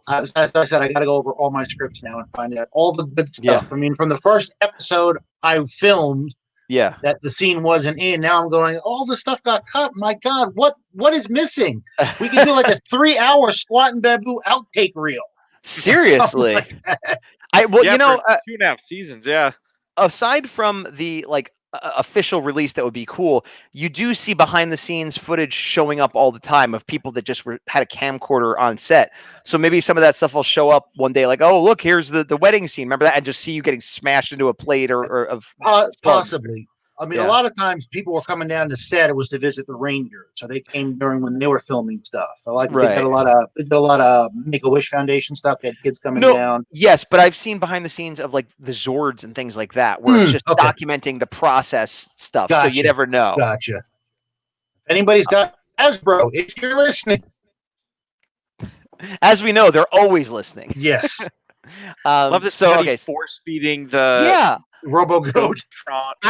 [SPEAKER 2] as I said, I got to go over all my scripts now and find out all the good stuff.
[SPEAKER 3] Yeah.
[SPEAKER 2] I mean, from the first episode I filmed, that the scene wasn't in. Now I'm going, all the stuff got cut. My God, what is missing? We could do like a 3-hour Squat and Baboo outtake reel.
[SPEAKER 3] Seriously.
[SPEAKER 2] Like
[SPEAKER 3] you know,
[SPEAKER 4] 2.5 seasons. Yeah.
[SPEAKER 3] Aside from the official release that would be cool, you do see behind the scenes footage showing up all the time of people that just had a camcorder on set. So maybe some of that stuff will show up one day, like, oh look, here's the wedding scene, remember that, and just see you getting smashed into a plate or of
[SPEAKER 2] possibly. I mean, a lot of times people were coming down to set. It was to visit the Rangers, so they came during when they were filming stuff. So like they did a lot of Make-A-Wish Foundation stuff. They had kids coming down.
[SPEAKER 3] Yes, but I've seen behind the scenes of like the Zords and things like that, where it's just documenting the process stuff. So you never know.
[SPEAKER 2] Gotcha. If anybody's got Hasbro, if you're listening,
[SPEAKER 3] as we know, they're always listening.
[SPEAKER 2] Yes.
[SPEAKER 4] Love this. So force feeding the
[SPEAKER 2] RoboGoat.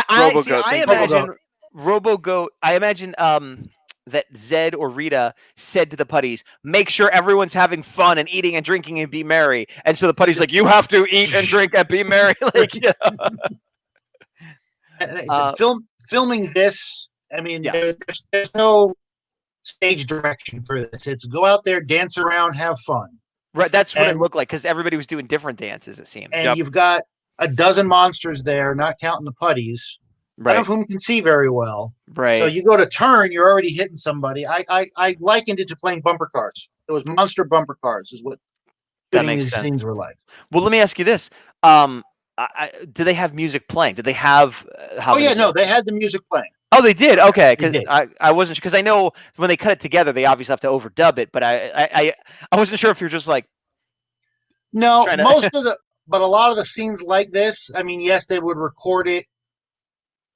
[SPEAKER 3] I imagine RoboGoat. I imagine that Zed or Rita said to the putties, "Make sure everyone's having fun and eating and drinking and be merry." And so the putties like, "You have to eat and drink and be merry." Like,
[SPEAKER 2] filming this. I mean, there's no stage direction for this. It's go out there, dance around, have fun.
[SPEAKER 3] Right, that's what it looked like because everybody was doing different dances. It seemed,
[SPEAKER 2] and you've got a dozen monsters there, not counting the putties, none of whom can see very well.
[SPEAKER 3] Right.
[SPEAKER 2] So you go to turn, you're already hitting somebody. I likened it to playing bumper cars. It was monster bumper cars, is what these scenes were like.
[SPEAKER 3] Well, let me ask you this: do they have music playing? Did they have?
[SPEAKER 2] They had the music playing.
[SPEAKER 3] Oh, they did. Okay, because I wasn't because I know when they cut it together, they obviously have to overdub it. But I wasn't sure if you're just like
[SPEAKER 2] but a lot of the scenes like this, I mean, yes, they would record it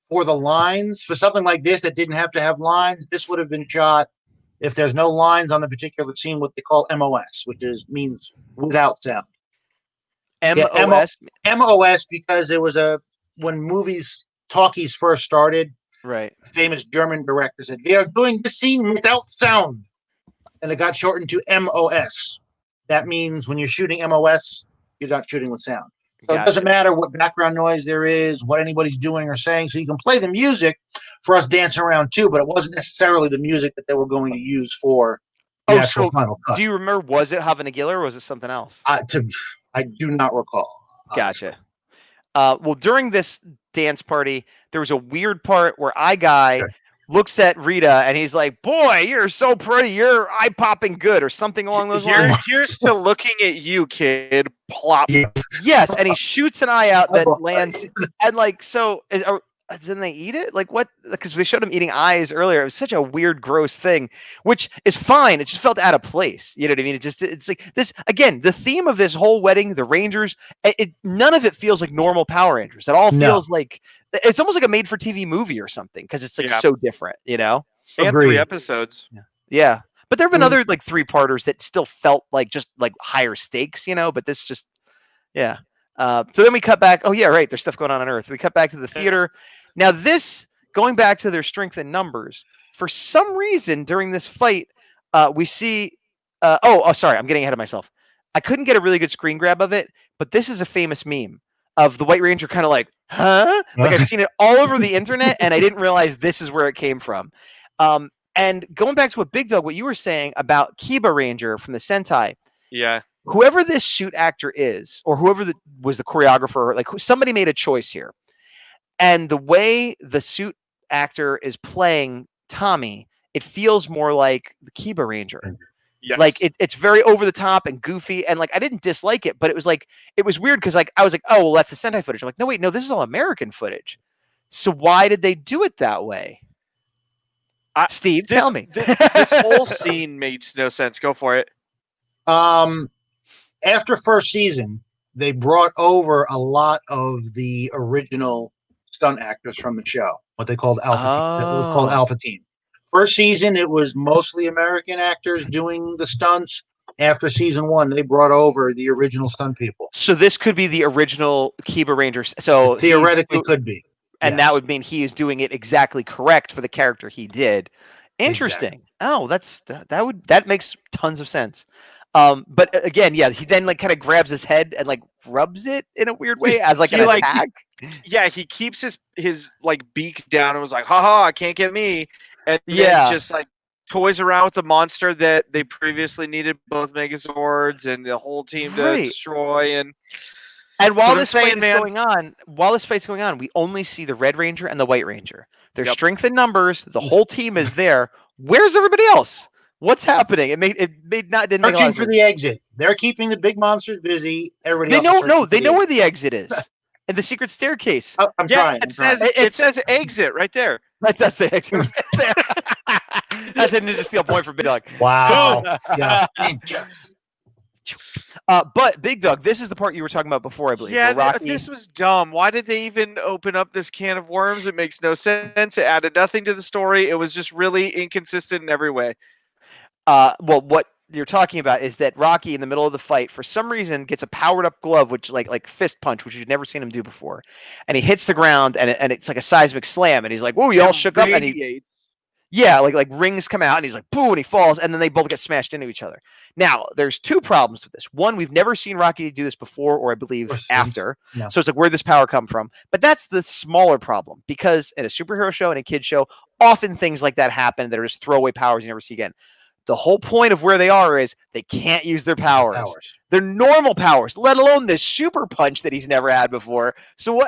[SPEAKER 2] for the lines. For something like this that didn't have to have lines, this would have been shot if there's no lines on the particular scene. What they call MOS, which means without sound.
[SPEAKER 3] MOS.
[SPEAKER 2] MOS because it was when talkies first started.
[SPEAKER 3] Right.
[SPEAKER 2] Famous German director said, "They are doing this scene without sound." And it got shortened to MOS. That means when you're shooting MOS, you're not shooting with sound. So it doesn't matter what background noise there is, what anybody's doing or saying. So you can play the music for us dancing around too, but it wasn't necessarily the music that they were going to use for the actual final cut.
[SPEAKER 3] Do you remember, was it Havana Giller or was it something else?
[SPEAKER 2] I do not recall.
[SPEAKER 3] Gotcha. Well, during this dance party, there was a weird part where Guy looks at Rita and he's like, "Boy, you're so pretty. You're eye-popping good," or something along those lines.
[SPEAKER 4] Here's to looking at you, kid. Plop.
[SPEAKER 3] Yes, and he shoots an eye out that lands, and like so. Didn't they eat it? Like what? Because they showed him eating eyes earlier. It was such a weird, gross thing, which is fine. It just felt out of place. You know what I mean? It's like this again. The theme of this whole wedding, the Rangers, none of it feels like normal Power Rangers. It all feels like it's almost like a made-for-TV movie or something because it's like so different. You know?
[SPEAKER 4] And 3 episodes.
[SPEAKER 3] Yeah, but there have been other like 3-parters that still felt like just like higher stakes. You know, but this just So then we cut back. Oh yeah, right. There's stuff going on Earth. We cut back to the theater. Now this, going back to their strength in numbers, for some reason during this fight, we see. Sorry, I'm getting ahead of myself. I couldn't get a really good screen grab of it, but this is a famous meme of the White Ranger kind of like, huh? Like I've seen it all over the internet, and I didn't realize this is where it came from. And going back to what Big Dog, what you were saying about Kiba Ranger from the Sentai.
[SPEAKER 4] Yeah.
[SPEAKER 3] Whoever this shoot actor is, or whoever was the choreographer, like somebody made a choice here. And the way the suit actor is playing Tommy, it feels more like the Kiba Ranger.
[SPEAKER 4] Yes.
[SPEAKER 3] Like it's very over the top and goofy, and like I didn't dislike it, but it was weird because like I was like, oh well, that's the Sentai footage. I'm like, no, this is all American footage. So why did they do it that way? Steve, tell me.
[SPEAKER 4] This whole scene made no sense. Go for it.
[SPEAKER 2] After first season, they brought over a lot of the original stunt actors from the show, what they called Alpha Team. That was called Alpha Team. First season, it was mostly American actors doing the stunts. After season 1, they brought over the original stunt people.
[SPEAKER 3] So this could be the original Kiba Rangers. So
[SPEAKER 2] theoretically could be.
[SPEAKER 3] And that would mean he is doing it exactly correct for the character he did. Interesting. Exactly. Oh, that makes tons of sense. But again, he then like kind of grabs his head and like rubs it in a weird way as like an attack.
[SPEAKER 4] Yeah, he keeps his like beak down and was like, haha, can't get me. And then just like toys around with the monster that they previously needed both Megazords and the whole team to destroy. And
[SPEAKER 3] while this fight is going on, we only see the Red Ranger and the White Ranger. There's strength in numbers. The whole team is there. Where's everybody else? What's happening? Didn't make a lot of sense.
[SPEAKER 2] Searching for the exit. They're keeping the big monsters busy. Everybody
[SPEAKER 3] they know where the exit is. And the secret staircase.
[SPEAKER 2] Oh, I'm trying.
[SPEAKER 4] It says exit right there.
[SPEAKER 3] That does say exit right there. That's a Ninja Steel point for Big Dog.
[SPEAKER 2] Wow. Yeah.
[SPEAKER 3] But Big Dog, this is the part you were talking about before, I believe.
[SPEAKER 4] Yeah, this was dumb. Why did they even open up this can of worms? It makes no sense. It added nothing to the story. It was just really inconsistent in every way.
[SPEAKER 3] Well, what you're talking about is that Rocky in the middle of the fight for some reason gets a powered up glove, which like fist punch, which you've never seen him do before, and he hits the ground and it's like a seismic slam, and he's like, "Whoa!" He all shook up, and like rings come out, and he's like, "Boo!" and he falls, and then they both get smashed into each other. Now, there's 2 problems with this. One, we've never seen Rocky do this before, or I believe after. No. So it's like, where'd this power come from? But that's the smaller problem, because in a superhero show and a kid show, often things like that happen that are just throwaway powers you never see again. The whole point of where they are is they can't use their powers. They're normal powers, let alone this super punch that he's never had before. So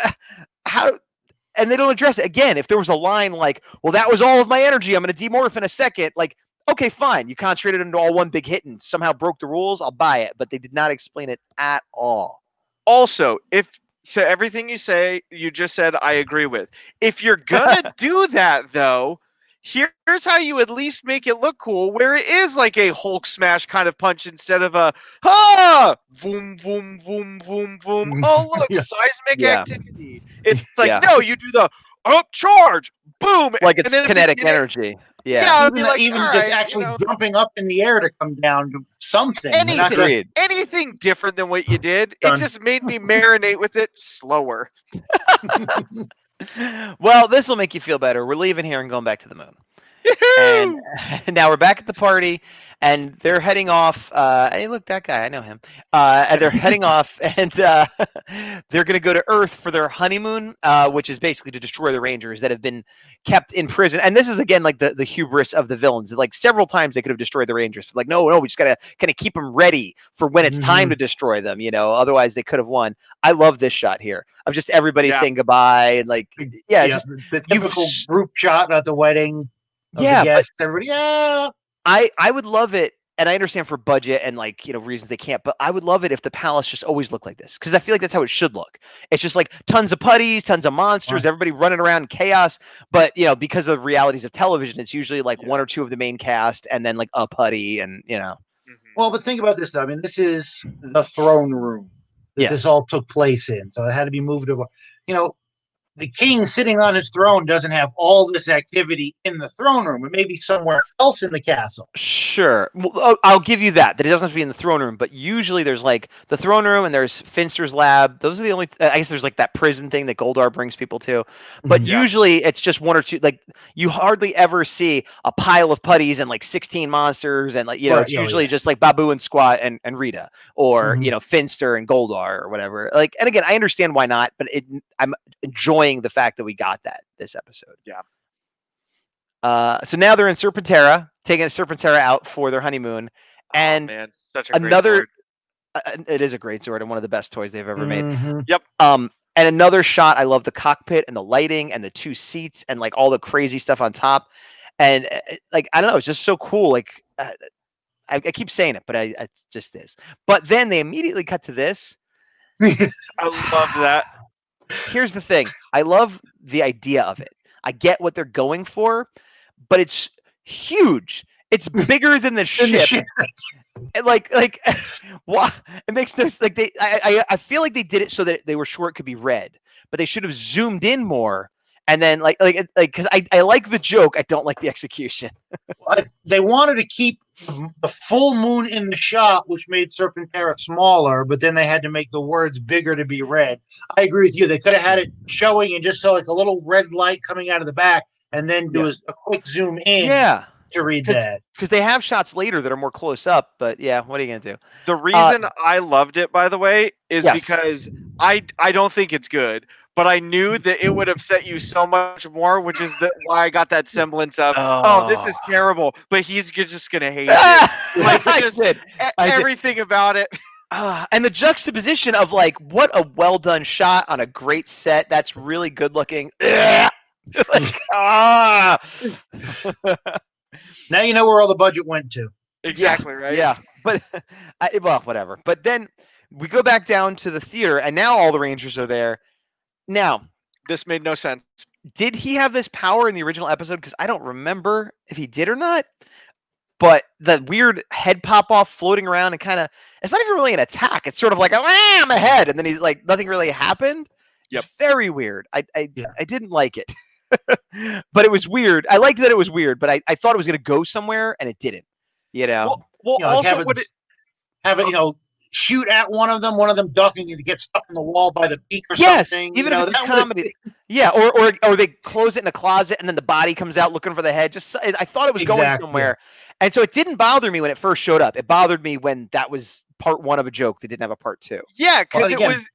[SPEAKER 3] and they don't address it. Again, if there was a line like, well, that was all of my energy, I'm going to demorph in a second. Like, okay, fine. You concentrated into all one big hit and somehow broke the rules. I'll buy it. But they did not explain it at all.
[SPEAKER 4] Also, to everything you just said, I agree with. If you're going to do that, though, here's how you at least make it look cool, where it is like a Hulk smash kind of punch instead of a boom, boom, boom, boom, boom. Oh, look, seismic activity. It's like, no, you do the up charge, boom.
[SPEAKER 3] Like it's kinetic energy. Yeah.
[SPEAKER 2] Even just actually jumping up in the air to come down to something.
[SPEAKER 4] Anything different than what you did. It just made me marinate with it slower.
[SPEAKER 3] Well, this will make you feel better. We're leaving here and going back to the moon. And now we're back at the party, and they're heading off. Hey, look, that guy, I know him. And they're heading off, and they're going to go to Earth for their honeymoon, which is basically to destroy the Rangers that have been kept in prison. And this is again like the hubris of the villains. Like several times they could have destroyed the Rangers, but like no, we just gotta kind of keep them ready for when it's time to destroy them. Otherwise they could have won. I love this shot here of just everybody saying goodbye and like just,
[SPEAKER 2] the typical group shot at the wedding. Of the guests, everybody,
[SPEAKER 3] I would love it, and I understand for budget and like reasons they can't, but I would love it if the palace just always looked like this, because I feel like that's how it should look. It's just like tons of putties, tons of monsters, everybody running around in chaos. But because of the realities of television, it's usually like one or two of the main cast, and then like a putty, and
[SPEAKER 2] Well, but think about this though. I mean, this is the throne room that this all took place in, so it had to be moved to. The king sitting on his throne doesn't have all this activity in the throne room. It may be somewhere else in the castle.
[SPEAKER 3] Sure. Well, I'll give you that it doesn't have to be in the throne room, but usually there's like the throne room and there's Finster's lab. Those are the only, I guess there's like that prison thing that Goldar brings people to, but usually it's just one or two, like you hardly ever see a pile of putties and like 16 monsters. And like, it's usually just like Baboo and Squat and Rita, or, Finster and Goldar or whatever. Like, and again, I understand why not, but I'm enjoying the fact that we got that this episode. So now they're in Serpentera, taking Serpentera out for their honeymoon, and
[SPEAKER 4] such a great sword.
[SPEAKER 3] It is a great sword and one of the best toys they've ever made.
[SPEAKER 4] Yep.
[SPEAKER 3] And another shot. I love the cockpit and the lighting and the two seats and like all the crazy stuff on top, and like I don't know, it's just so cool. Like I keep saying it, but it just is. But then they immediately cut to this.
[SPEAKER 4] I love that.
[SPEAKER 3] Here's the thing. I love the idea of it. I get what they're going for, but it's huge. It's bigger than the ship. Like what? It makes no like I feel like they did it so that they were sure it could be read, but they should have zoomed in more. And then because I like the joke, I don't like the execution.
[SPEAKER 2] They wanted to keep the full moon in the shot, which made Serpentera smaller, but then they had to make the words bigger to be read. I agree with you. They could have had it showing and just saw like a little red light coming out of the back, and then do a quick zoom in to read that.
[SPEAKER 3] Because they have shots later that are more close up, but what are you going to do?
[SPEAKER 4] The reason I loved it, by the way, is because I don't think it's good. But I knew that it would upset you so much more, which is why I got that semblance of, this is terrible. But he's just going to hate it. Like, everything about it.
[SPEAKER 3] And the juxtaposition of, like, what a well-done shot on a great set. That's really good-looking.
[SPEAKER 2] Now you know where all the budget went to.
[SPEAKER 4] Exactly, right?
[SPEAKER 3] Yeah. But, whatever. But then we go back down to the theater, and now all the Rangers are there. Now,
[SPEAKER 4] this made no sense.
[SPEAKER 3] Did he have this power in the original episode? Because I don't remember if he did or not. But the weird head pop off floating around and kind of, it's not even really an attack. It's sort of like, I'm ahead. And then he's like, nothing really happened.
[SPEAKER 4] Yep.
[SPEAKER 3] It's very weird. I didn't like it. But it was weird. I liked that it was weird, but I thought it was going to go somewhere and it didn't.
[SPEAKER 4] Well, also,
[SPEAKER 2] have it, shoot at one of them ducking and get stuck in the wall by the beak or something.
[SPEAKER 3] Even if it's a comedy. Yeah, or they close it in a closet and then the body comes out looking for the head. I thought it was going somewhere. And so it didn't bother me when it first showed up. It bothered me when that was part one of a joke that didn't have a part two.
[SPEAKER 4] Yeah, because it was...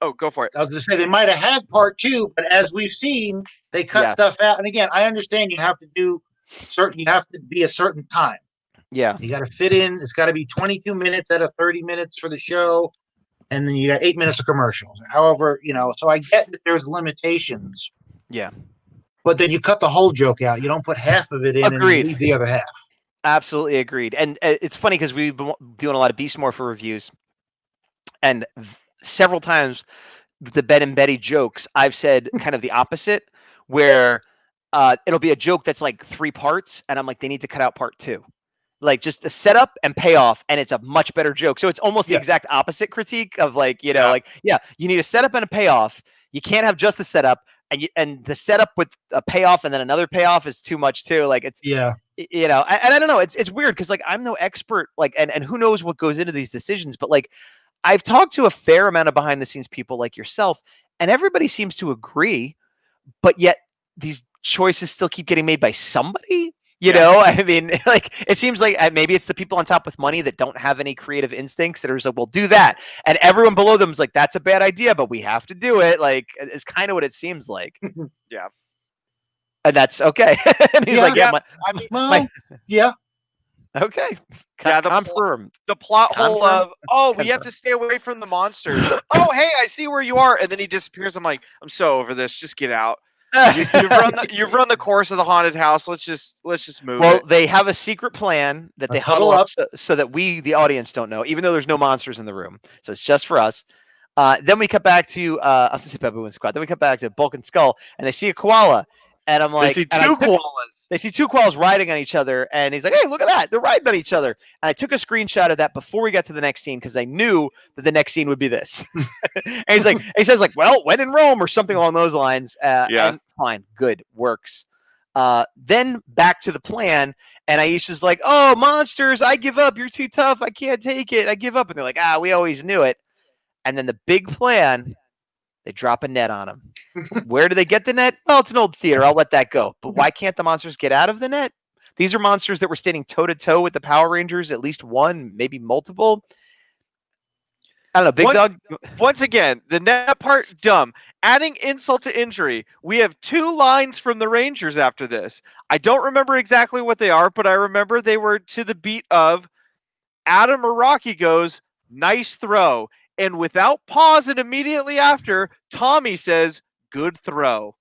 [SPEAKER 4] Oh, go for it.
[SPEAKER 2] I was going to say they might have had part two, but as we've seen, they cut stuff out. And again, I understand you have to be a certain time.
[SPEAKER 3] Yeah.
[SPEAKER 2] You got to fit in. It's got to be 22 minutes out of 30 minutes for the show. And then you got 8 minutes of commercials. However, so I get that there's limitations.
[SPEAKER 3] Yeah.
[SPEAKER 2] But then you cut the whole joke out. You don't put half of it in and leave the other half.
[SPEAKER 3] Absolutely agreed. And it's funny because we've been doing a lot of Beast Morpher reviews. And several times the Ben and Betty jokes, I've said kind of the opposite, where it'll be a joke that's like 3 parts. And I'm like, they need to cut out part 2. Like just the setup and payoff, and it's a much better joke. So it's almost the exact opposite critique of like, you need a setup and a payoff. You can't have just the setup, and the setup with a payoff and then another payoff is too much too. Like it's and I don't know. It's weird because like I'm no expert, like and who knows what goes into these decisions, but like I've talked to a fair amount of behind the scenes people like yourself, and everybody seems to agree, but yet these choices still keep getting made by somebody. You know, I mean, like it seems like maybe it's the people on top with money that don't have any creative instincts that are just like, "We'll do that," and everyone below them is like, "That's a bad idea, but we have to do it." Like it's kind of what it seems like.
[SPEAKER 4] Yeah.
[SPEAKER 3] And that's okay. And he's like,
[SPEAKER 4] I mean,
[SPEAKER 2] Well, yeah.
[SPEAKER 3] Okay.
[SPEAKER 4] Yeah,
[SPEAKER 3] Confirmed.
[SPEAKER 4] the plot hole
[SPEAKER 3] Confirm.
[SPEAKER 4] of, we have to stay away from the monsters. Oh, hey, I see where you are, and then he disappears. I'm like, I'm so over this. Just get out. You've run the course of the haunted house. Let's just move.
[SPEAKER 3] Well, they have a secret plan that
[SPEAKER 2] Let's
[SPEAKER 3] they huddle
[SPEAKER 2] huddle
[SPEAKER 3] up so that we, the audience, don't know, even though there's no monsters in the room. So it's just for us. Then we cut back to I was gonna say Baboo and Squad. Then we cut back to Bulk and Skull, and they see a koala, and I'm like,
[SPEAKER 4] they see two koalas.
[SPEAKER 3] They see two koalas riding on each other, and he's like, "Hey, look at that! They're riding on each other." And I took a screenshot of that before we got to the next scene because I knew that the next scene would be this. And he says, "Well, when in Rome," or something along those lines. And fine, good, works. Then back to the plan, and Aisha's like, "Oh, monsters! I give up. You're too tough. I can't take it. I give up." And they're like, "We always knew it." And then the big plan, they drop a net on him. Where do they get the net? Well, it's an old theater. I'll let that go. But why can't the monsters get out of the net? These are monsters that were standing toe-to-toe with the Power Rangers, at least one, maybe multiple. I don't know, Big Dog.
[SPEAKER 4] Once again, the net part, dumb. Adding insult to injury, we have two lines from the Rangers after this. I don't remember exactly what they are, but I remember they were to the beat of Adam or Rocky goes, "Nice throw." And without pause and immediately after, Tommy says, "Good throw."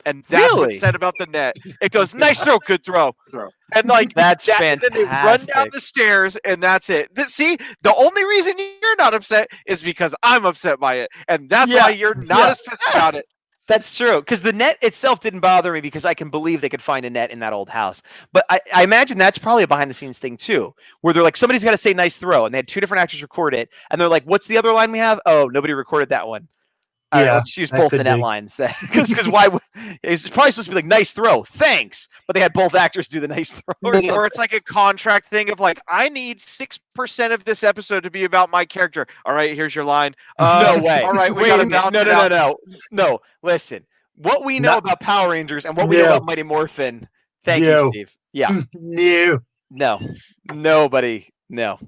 [SPEAKER 4] And that's what's said about the net. It goes, "Nice throw, good throw." And like
[SPEAKER 3] that's fantastic.
[SPEAKER 4] And they run down the stairs, and that's it. See, the only reason you're not upset is because I'm upset by it, and that's why you're not as pissed about it.
[SPEAKER 3] That's true, because the net itself didn't bother me because I can believe they could find a net in that old house. But I imagine that's probably a behind-the-scenes thing, too, where they're like, somebody's got to say "nice throw," and they had two different actors record it, and they're like, "What's the other line we have?" "Oh, nobody recorded that one." All right, we'll just use both the net lines. Because why? It's probably supposed to be like "nice throw, thanks," but they had both actors do the nice throw.
[SPEAKER 4] Or it's like a contract thing of like, I need 6% of this episode to be about my character. All right, here's your line.
[SPEAKER 3] No way.
[SPEAKER 4] All right, we got to balance it out.
[SPEAKER 3] No. Listen, what we know about Power Rangers and what we know about Mighty Morphin. Thank you, Steve. Yeah. No. Nobody. No.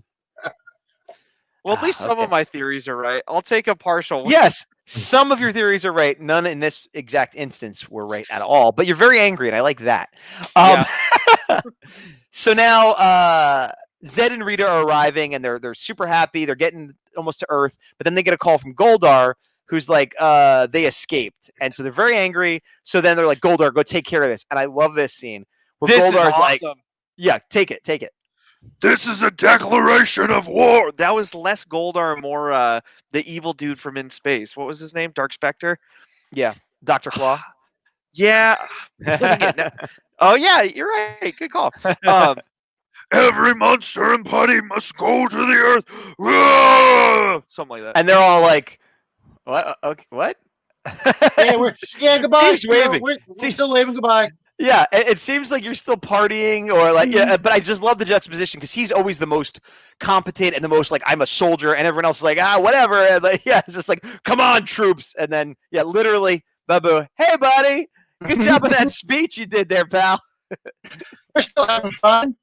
[SPEAKER 4] Well, at least some of my theories are right. I'll take a partial one.
[SPEAKER 3] Yes, some of your theories are right. None in this exact instance were right at all. But you're very angry, and I like that. So now Zed and Rita are arriving, and they're super happy. They're getting almost to Earth, but then they get a call from Goldar, who's like, they escaped. And so they're very angry. So then they're like, "Goldar, go take care of this." And I love this scene. Where
[SPEAKER 4] this
[SPEAKER 3] Goldar's
[SPEAKER 4] is awesome.
[SPEAKER 3] Like, yeah, take it.
[SPEAKER 4] "This is a declaration of war." That was less Goldar, more the evil dude from In Space. What was his name? Dark Spectre?
[SPEAKER 3] Yeah. Dr. Claw?
[SPEAKER 4] Yeah. Oh, yeah, you're right. Good call. "Every monster and putty must go to the earth." Something like that.
[SPEAKER 3] And they're all like, "What? Okay, what?"
[SPEAKER 2] Goodbye.
[SPEAKER 3] He's waving.
[SPEAKER 2] We're still waving goodbye.
[SPEAKER 3] Yeah, it seems like you're still partying, or like, but I just love the juxtaposition because he's always the most competent and the most like, "I'm a soldier," and everyone else is like, whatever. And like, it's just like, "Come on, troops." And then, literally, Baboo, "Hey, buddy, good job with that speech you did there, pal."
[SPEAKER 2] We're still having fun.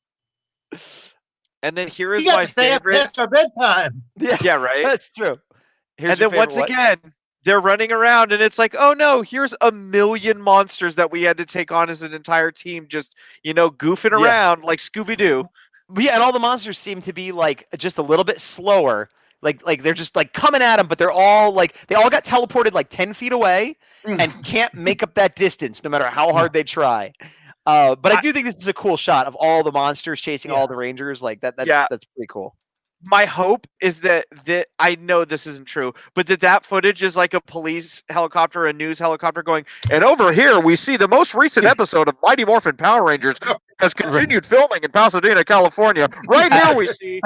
[SPEAKER 4] And then here is
[SPEAKER 2] you got
[SPEAKER 4] my
[SPEAKER 2] to stay
[SPEAKER 4] favorite.
[SPEAKER 2] up past our bedtime.
[SPEAKER 4] Yeah, right.
[SPEAKER 3] That's true.
[SPEAKER 4] And then once again, they're running around, and it's like, oh no, here's a million monsters that we had to take on as an entire team, just goofing around like Scooby-Doo.
[SPEAKER 3] Yeah, and all the monsters seem to be like just a little bit slower. Like they're just like coming at them, but they're all like they all got teleported like 10 feet away and can't make up that distance no matter how hard they try. But I do think this is a cool shot of all the monsters chasing all the Rangers. Like that's pretty cool.
[SPEAKER 4] My hope is that I know this isn't true, but that footage is like a police helicopter, a news helicopter going, "And over here we see the most recent episode of Mighty Morphin Power Rangers has continued filming in Pasadena, California. Right here we see,"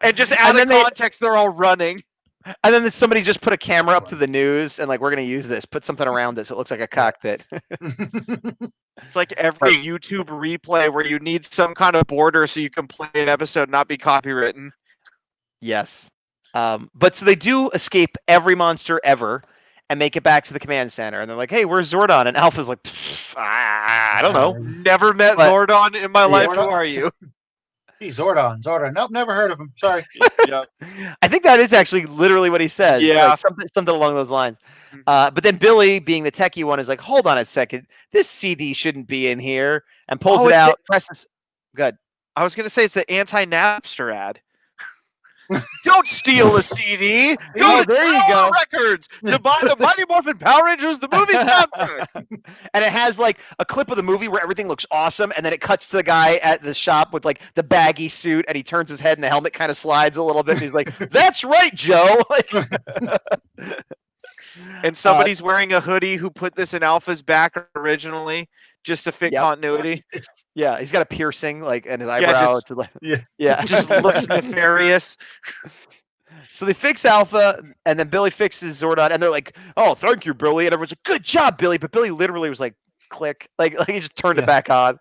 [SPEAKER 4] and just out of context, they're all running.
[SPEAKER 3] And then somebody just put a camera up to the news and like, "We're going to use this, put something around it so it looks like a cockpit."
[SPEAKER 4] It's like every YouTube replay where you need some kind of border so you can play an episode and not be copywritten.
[SPEAKER 3] Yes. But so they do escape every monster ever. and make it back to the command center. And they're like, "Hey, where's Zordon?" And Alpha's like, "I don't know."
[SPEAKER 4] Never met
[SPEAKER 3] But-
[SPEAKER 4] Zordon in my life.
[SPEAKER 2] Zordon?
[SPEAKER 4] Who are you?
[SPEAKER 2] Hey, Zordon. Nope, never heard of him. Sorry.
[SPEAKER 4] Yeah.
[SPEAKER 3] I think that is actually literally what he says.
[SPEAKER 4] Yeah.
[SPEAKER 3] Like something along those lines. But then Billy, being the techie one, is like, "Hold on a second, this CD shouldn't be in here," and pulls it
[SPEAKER 4] it's
[SPEAKER 3] out, presses. Good.
[SPEAKER 4] I was gonna say it's the anti-Napster ad. Don't steal a CD. Go
[SPEAKER 3] Oh,
[SPEAKER 4] to
[SPEAKER 3] there you
[SPEAKER 4] Tower
[SPEAKER 3] go.
[SPEAKER 4] Records to buy the Mighty Morphin Power Rangers the movie soundtrack.
[SPEAKER 3] And it has like a clip of the movie where everything looks awesome, and then it cuts to the guy at the shop with like the baggy suit, and he turns his head, and the helmet kind of slides a little bit, and he's like, "That's right, Joe." Like,
[SPEAKER 4] And somebody's wearing a hoodie who put this in Alpha's back originally just to fit
[SPEAKER 3] Yep.
[SPEAKER 4] continuity.
[SPEAKER 3] yeah, he's got a piercing like in his eyebrow.
[SPEAKER 2] Yeah.
[SPEAKER 4] Just looks nefarious.
[SPEAKER 3] So they fix Alpha, and then Billy fixes Zordon, and they're like, "Oh, thank you, Billy." And everyone's like, "Good job, Billy." But Billy literally was like, "Click," like he just turned it back on.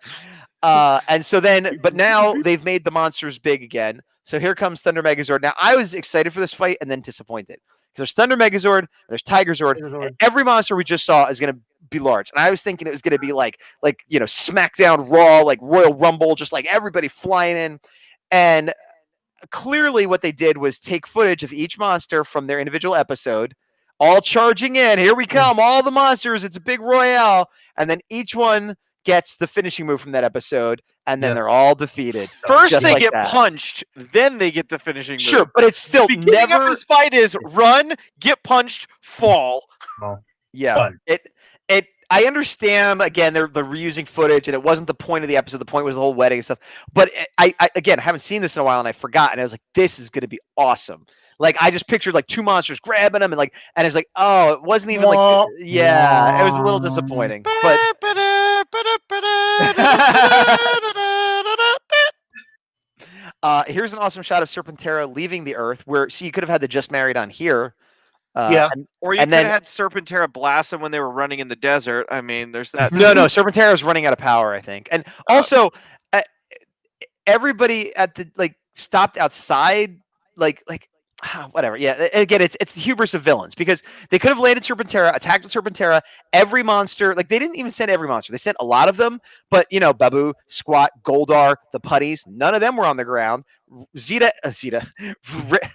[SPEAKER 3] And so then, but now they've made the monsters big again. So here comes Thunder Megazord. Now I was excited for this fight and then disappointed because there's Thunder Megazord, and there's Tiger Zord. And every monster we just saw is going to be large, and I was thinking it was going to be like SmackDown Raw, like Royal Rumble, just like everybody flying in, and clearly what they did was take footage of each monster from their individual episode, all charging in. Here we come, all the monsters. It's a big royale, and then each one gets the finishing move from that episode, and then they're all defeated.
[SPEAKER 4] First
[SPEAKER 3] just
[SPEAKER 4] they
[SPEAKER 3] like
[SPEAKER 4] get
[SPEAKER 3] that.
[SPEAKER 4] punched, then they get the finishing move.
[SPEAKER 3] Sure, but it's still
[SPEAKER 4] The beginning of this fight is run, get punched, fall.
[SPEAKER 3] Yeah.
[SPEAKER 2] Fun.
[SPEAKER 3] I understand, again, they're reusing footage, and it wasn't the point of the episode. The point was the whole wedding and stuff. But I again, haven't seen this in a while, and I forgot. And I was like, this is going to be awesome. Like, I just pictured, like, two monsters grabbing them, and it was like, oh, it wasn't even like, yeah, it was a little disappointing. But here's an awesome shot of Serpentera leaving the Earth, where, see, you could have had the Just Married on here.
[SPEAKER 4] Or you could have had Serpentera blast them when they were running in the desert. I mean, there's that.
[SPEAKER 3] No, Serpentera is running out of power, I think. And also, everybody at the stopped outside, whatever. Yeah, again, it's the hubris of villains, because they could have landed Serpentera, attacked with Serpentera. Every monster, they didn't even send every monster. They sent a lot of them, but Baboo, Squat, Goldar, the Putties, none of them were on the ground. Zeta and Red.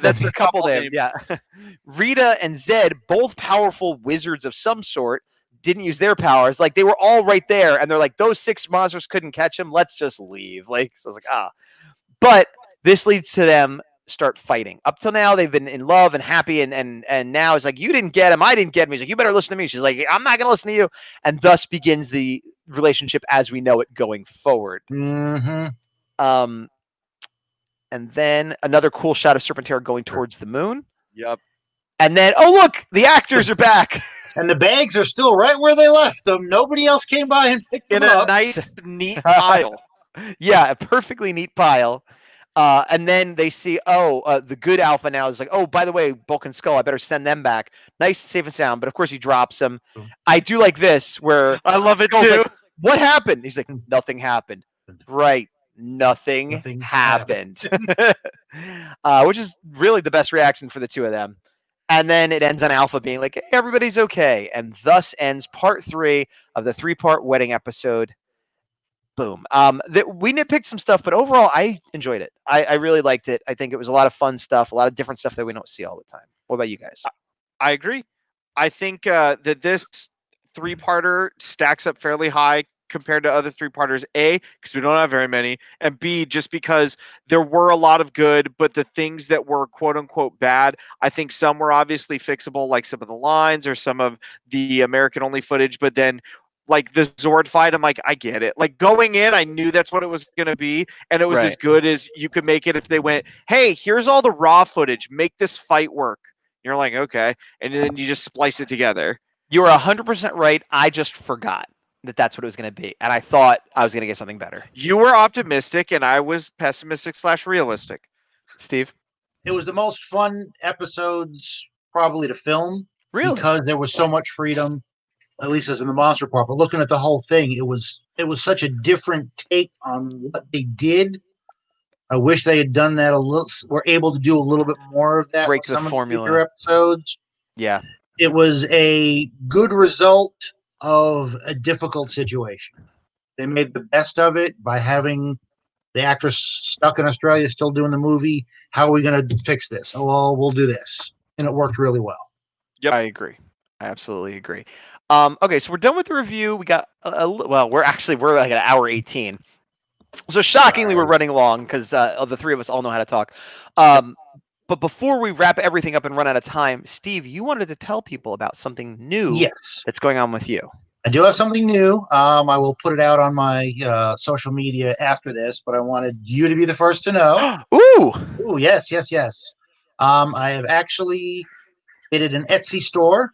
[SPEAKER 3] That's a couple names. Yeah. Rita and Zed, both powerful wizards of some sort, didn't use their powers. Like, they were all right there, and they're like, those 6 monsters couldn't catch him. Let's just leave. So I was like, But this leads to them start fighting. Up till now, they've been in love and happy, and now it's like, you didn't get him, I didn't get him. He's like, you better listen to me. She's like, I'm not going to listen to you. And thus begins the relationship as we know it going forward.
[SPEAKER 2] Mm-hmm.
[SPEAKER 3] And then another cool shot of Serpentera going towards the moon.
[SPEAKER 4] Yep.
[SPEAKER 3] And then, oh, look, the actors are back.
[SPEAKER 2] And the bags are still right where they left them. Nobody else came by and picked them
[SPEAKER 4] In a
[SPEAKER 2] up.
[SPEAKER 4] nice, neat pile.
[SPEAKER 3] Yeah, a perfectly neat pile. And then they see, the good Alpha now is like, oh, by the way, Bulk and Skull, I better send them back. Nice, safe and sound. But of course, he drops them. I do like this, where
[SPEAKER 4] I love it
[SPEAKER 3] Skull's
[SPEAKER 4] too.
[SPEAKER 3] like, what happened? He's like, nothing happened. Right. Nothing happened. Which is really the best reaction for the two of them. And then it ends on Alpha being like, hey, everybody's okay. And thus ends part 3 of the 3-part wedding episode. Boom. We nitpicked some stuff, but overall, I enjoyed it. I really liked it. I think it was a lot of fun stuff, a lot of different stuff that we don't see all the time. What about you guys?
[SPEAKER 4] I agree. I think that this 3-parter stacks up fairly high compared to other 3-parters. A, because we don't have very many, and B, just because there were a lot of good, but the things that were quote unquote bad, I think some were obviously fixable, like some of the lines or some of the American only footage, but then like the Zord fight, I'm like, I get it. Like, going in, I knew that's what it was going to be, and it was as good as you could make it if they went, hey, here's all the raw footage, make this fight work. You're like, okay, and then you just splice it together.
[SPEAKER 3] You were 100% right. I just forgot that that's what it was going to be, and I thought I was going to get something better.
[SPEAKER 4] You were optimistic, and I was pessimistic/realistic.
[SPEAKER 3] Steve?
[SPEAKER 2] It was the most fun episodes probably to film.
[SPEAKER 3] Really?
[SPEAKER 2] Because there was so much freedom, at least as in the monster part. But looking at the whole thing, it was such a different take on what they did I wish they had done that a little. Were able to do a little bit more of that
[SPEAKER 3] Break
[SPEAKER 2] with
[SPEAKER 3] the
[SPEAKER 2] some of the
[SPEAKER 3] formula.
[SPEAKER 2] future episodes.
[SPEAKER 3] Yeah.
[SPEAKER 2] It was a good result of a difficult situation. They made the best of it by having the actress stuck in Australia still doing the movie. How are we going to fix this? Oh, well, we'll do this. And it worked really well.
[SPEAKER 4] Yep.
[SPEAKER 3] I agree. I absolutely agree. Okay, so we're done with the review. We got well, we're like an hour 18. So shockingly, we're running long because the three of us all know how to talk. But before we wrap everything up and run out of time, Steve, you wanted to tell people about something new
[SPEAKER 2] Yes.
[SPEAKER 3] that's going on with you.
[SPEAKER 2] I do have something new. I will put it out on my social media after this, but I wanted you to be the first to know.
[SPEAKER 3] Ooh.
[SPEAKER 2] Ooh, yes, yes, yes. I have actually created an Etsy store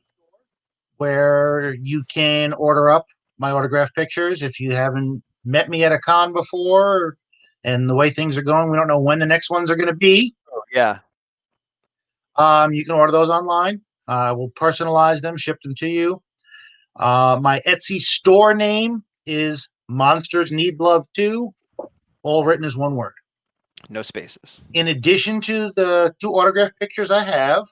[SPEAKER 2] where you can order up my autographed pictures. If you haven't met me at a con before, and the way things are going, we don't know when the next ones are going to be.
[SPEAKER 3] Yeah.
[SPEAKER 2] You can order those online. We'll personalize them, ship them to you. My Etsy store name is Monsters Need Love 2, all written as one word.
[SPEAKER 3] No spaces.
[SPEAKER 2] In addition to the 2 autographed pictures I have,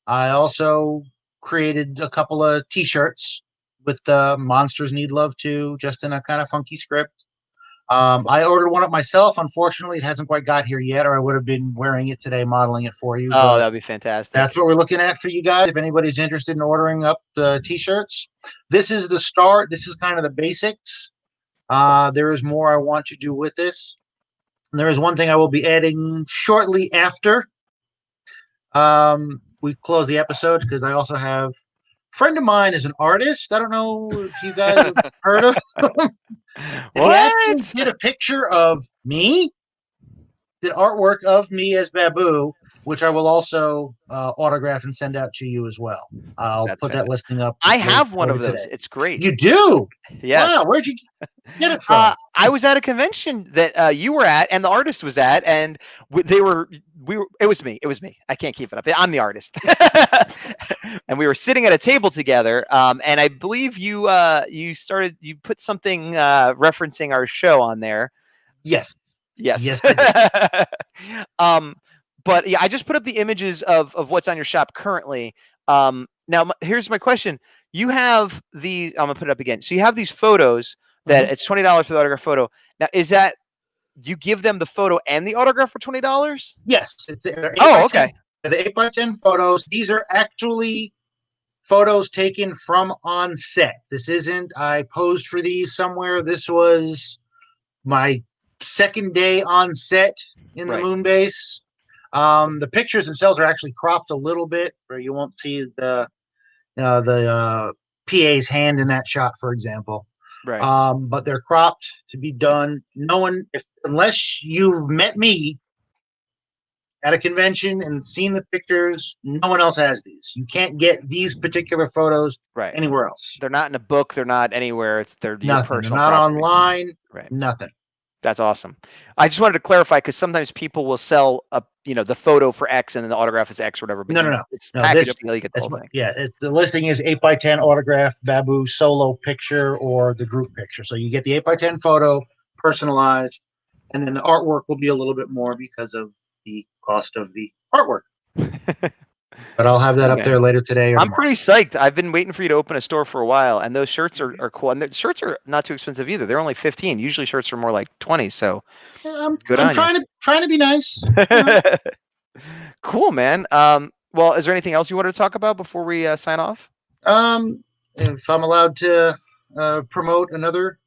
[SPEAKER 2] I also created a couple of t-shirts with the Monsters Need Love 2, just in a kind of funky script. I ordered one up myself. Unfortunately, it hasn't quite got here yet, or I would have been wearing it today, modeling it for you.
[SPEAKER 3] Oh, that'd be fantastic.
[SPEAKER 2] That's what we're looking at for you guys. If anybody's interested in ordering up the t-shirts, this is the start. This is kind of the basics. There is more I want to do with this. And there is one thing I will be adding shortly after we close the episode, because I also have a friend of mine is an artist. I don't know if you guys have heard of him. And he actually did a picture of me, did artwork of me as Baboo, which I will also autograph and send out to you as well. I'll put that listing up.
[SPEAKER 3] I have one of those.
[SPEAKER 2] Today.
[SPEAKER 3] It's great.
[SPEAKER 2] You do?
[SPEAKER 3] Yes.
[SPEAKER 2] Wow, where'd you get it from?
[SPEAKER 3] I was at a convention that you were at, and the artist was at, and it was me. It was me. I can't keep it up. I'm the artist. And we were sitting at a table together, and I believe you put something referencing our show on there.
[SPEAKER 2] Yes.
[SPEAKER 3] Yes.
[SPEAKER 2] Yes, I did.
[SPEAKER 3] But yeah, I just put up the images of what's on your shop currently. Now here's my question. You have I'm gonna put it up again. So you have these photos that it's $20 for the autograph photo. Now, is that you give them the photo and the autograph for $20?
[SPEAKER 2] Yes.
[SPEAKER 3] Okay.
[SPEAKER 2] The 8x10 photos. These are actually photos taken from on set. This isn't, I posed for these somewhere. This was my second day on set in the moon base. The pictures themselves are actually cropped a little bit, where you won't see the PA's hand in that shot, for example.
[SPEAKER 3] Right.
[SPEAKER 2] But they're cropped to be done. No one, unless you've met me at a convention and seen the pictures, no one else has these. You can't get these particular photos anywhere else.
[SPEAKER 3] They're not in a book. They're not anywhere. They're your personal
[SPEAKER 2] They're not
[SPEAKER 3] property.
[SPEAKER 2] online.
[SPEAKER 3] Right.
[SPEAKER 2] Nothing.
[SPEAKER 3] That's awesome. I just wanted to clarify, because sometimes people will sell the photo for X and then the autograph is X or whatever. But
[SPEAKER 2] no.
[SPEAKER 3] It's packaged together. You get the whole thing.
[SPEAKER 2] Yeah, the listing is 8x10 autograph Baboo solo picture or the group picture. So you get the 8x10 photo personalized, and then the artwork will be a little bit more because of the cost of the artwork. But I'll have that up there later today.
[SPEAKER 3] I'm pretty psyched. I've been waiting for you to open a store for a while, and those shirts are cool. And the shirts are not too expensive either. They're only $15. Usually shirts are more like $20. So
[SPEAKER 2] I'm trying to be nice.
[SPEAKER 3] Cool, man. Well, is there anything else you wanted to talk about before we sign off?
[SPEAKER 2] If I'm allowed to promote another,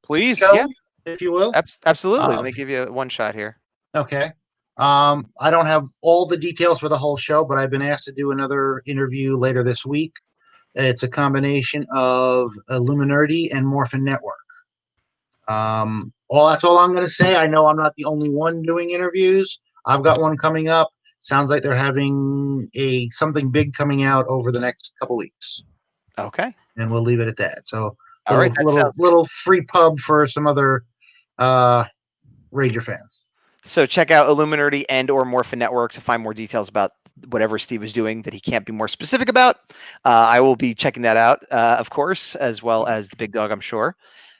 [SPEAKER 4] please,
[SPEAKER 2] show, if you will.
[SPEAKER 3] Absolutely. Let me give you one shot here.
[SPEAKER 2] Okay. I don't have all the details for the whole show, but I've been asked to do another interview later this week. It's a combination of Illuminati and Morphin Network. That's all I'm going to say. I know I'm not the only one doing interviews. I've got one coming up. Sounds like they're having something big coming out over the next couple weeks.
[SPEAKER 3] Okay.
[SPEAKER 2] And we'll leave it at that. So little free pub for some other Ranger fans.
[SPEAKER 3] So check out Illuminati and or Morphin Network to find more details about whatever Steve is doing that he can't be more specific about. I will be checking that out, of course, as well as the Big Dog, I'm sure.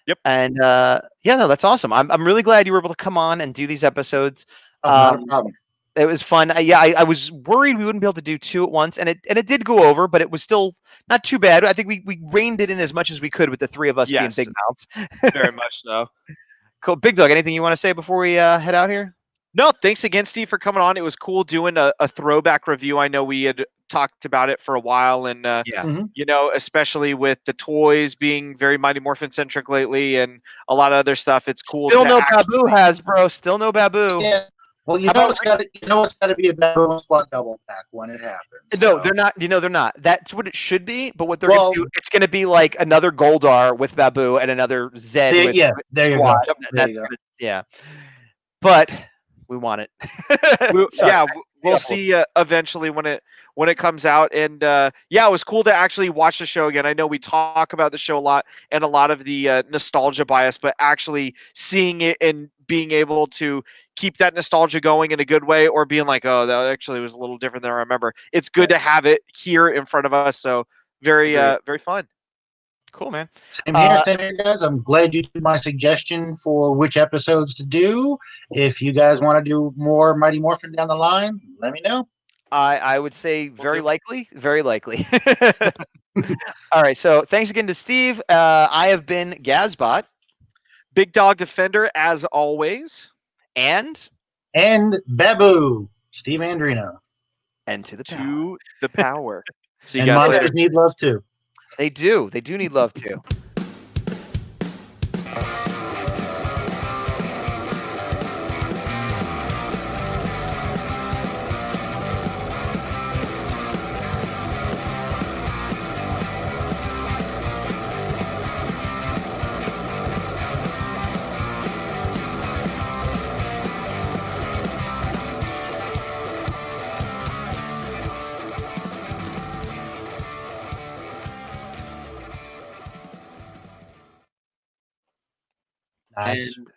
[SPEAKER 4] Yep.
[SPEAKER 3] And yeah, no, that's awesome. I'm really glad you were able to come on and do these episodes.
[SPEAKER 2] Oh, not a problem.
[SPEAKER 3] It was fun. I was worried we wouldn't be able to do two at once, and it did go over, but it was still not too bad. I think we reined it in as much as we could with the three of us being
[SPEAKER 4] Yes.
[SPEAKER 3] big mouths.
[SPEAKER 4] Very much so.
[SPEAKER 3] Cool. Big Dog, anything you want to say before we head out here?
[SPEAKER 4] No, thanks again, Steve, for coming on. It was cool doing a throwback review. I know we had talked about it for a while, and
[SPEAKER 3] Yeah.
[SPEAKER 4] you know, especially with the toys being very Mighty Morphin centric lately, and a lot of other stuff. It's cool.
[SPEAKER 3] Still
[SPEAKER 4] to
[SPEAKER 3] no
[SPEAKER 4] actually-
[SPEAKER 3] Baboo has, bro. Still no Baboo.
[SPEAKER 2] Yeah. Well,
[SPEAKER 3] How about-
[SPEAKER 2] it's got to be a Baboo Squad double pack when it happens.
[SPEAKER 3] No,
[SPEAKER 2] so.
[SPEAKER 3] they're not. They're not. That's what it should be. But what they're
[SPEAKER 2] Well-
[SPEAKER 3] going to do, it's going to be like another Goldar with Baboo and another Zed
[SPEAKER 2] There-
[SPEAKER 3] with
[SPEAKER 2] yeah, there you go.
[SPEAKER 3] Squad.
[SPEAKER 2] There
[SPEAKER 3] That's
[SPEAKER 2] you go.
[SPEAKER 3] gonna- yeah. But we want it. Sorry.
[SPEAKER 4] Yeah, we'll see eventually when it comes out. And yeah, it was cool to actually watch the show again. I know we talk about the show a lot and a lot of the nostalgia bias, but actually seeing it and being able to keep that nostalgia going in a good way, or being like, oh, that actually was a little different than I remember. It's good to have it here in front of us. So very very fun.
[SPEAKER 3] Cool, man.
[SPEAKER 2] Same here, guys. I'm glad you did my suggestion for which episodes to do. If you guys want to do more Mighty Morphin down the line, let me know.
[SPEAKER 3] I would say very
[SPEAKER 4] do.
[SPEAKER 3] likely. Very likely. All right. So thanks again to Steve. I have been Gazbot.
[SPEAKER 4] Big Dawg Defender, as always.
[SPEAKER 3] And
[SPEAKER 2] Baboo, Steve Andreno.
[SPEAKER 3] and to the power.
[SPEAKER 4] To the power. See you
[SPEAKER 2] And
[SPEAKER 4] guys
[SPEAKER 2] monsters
[SPEAKER 4] later.
[SPEAKER 2] need love too.
[SPEAKER 3] They do. They do need love too.
[SPEAKER 2] Nice.
[SPEAKER 3] And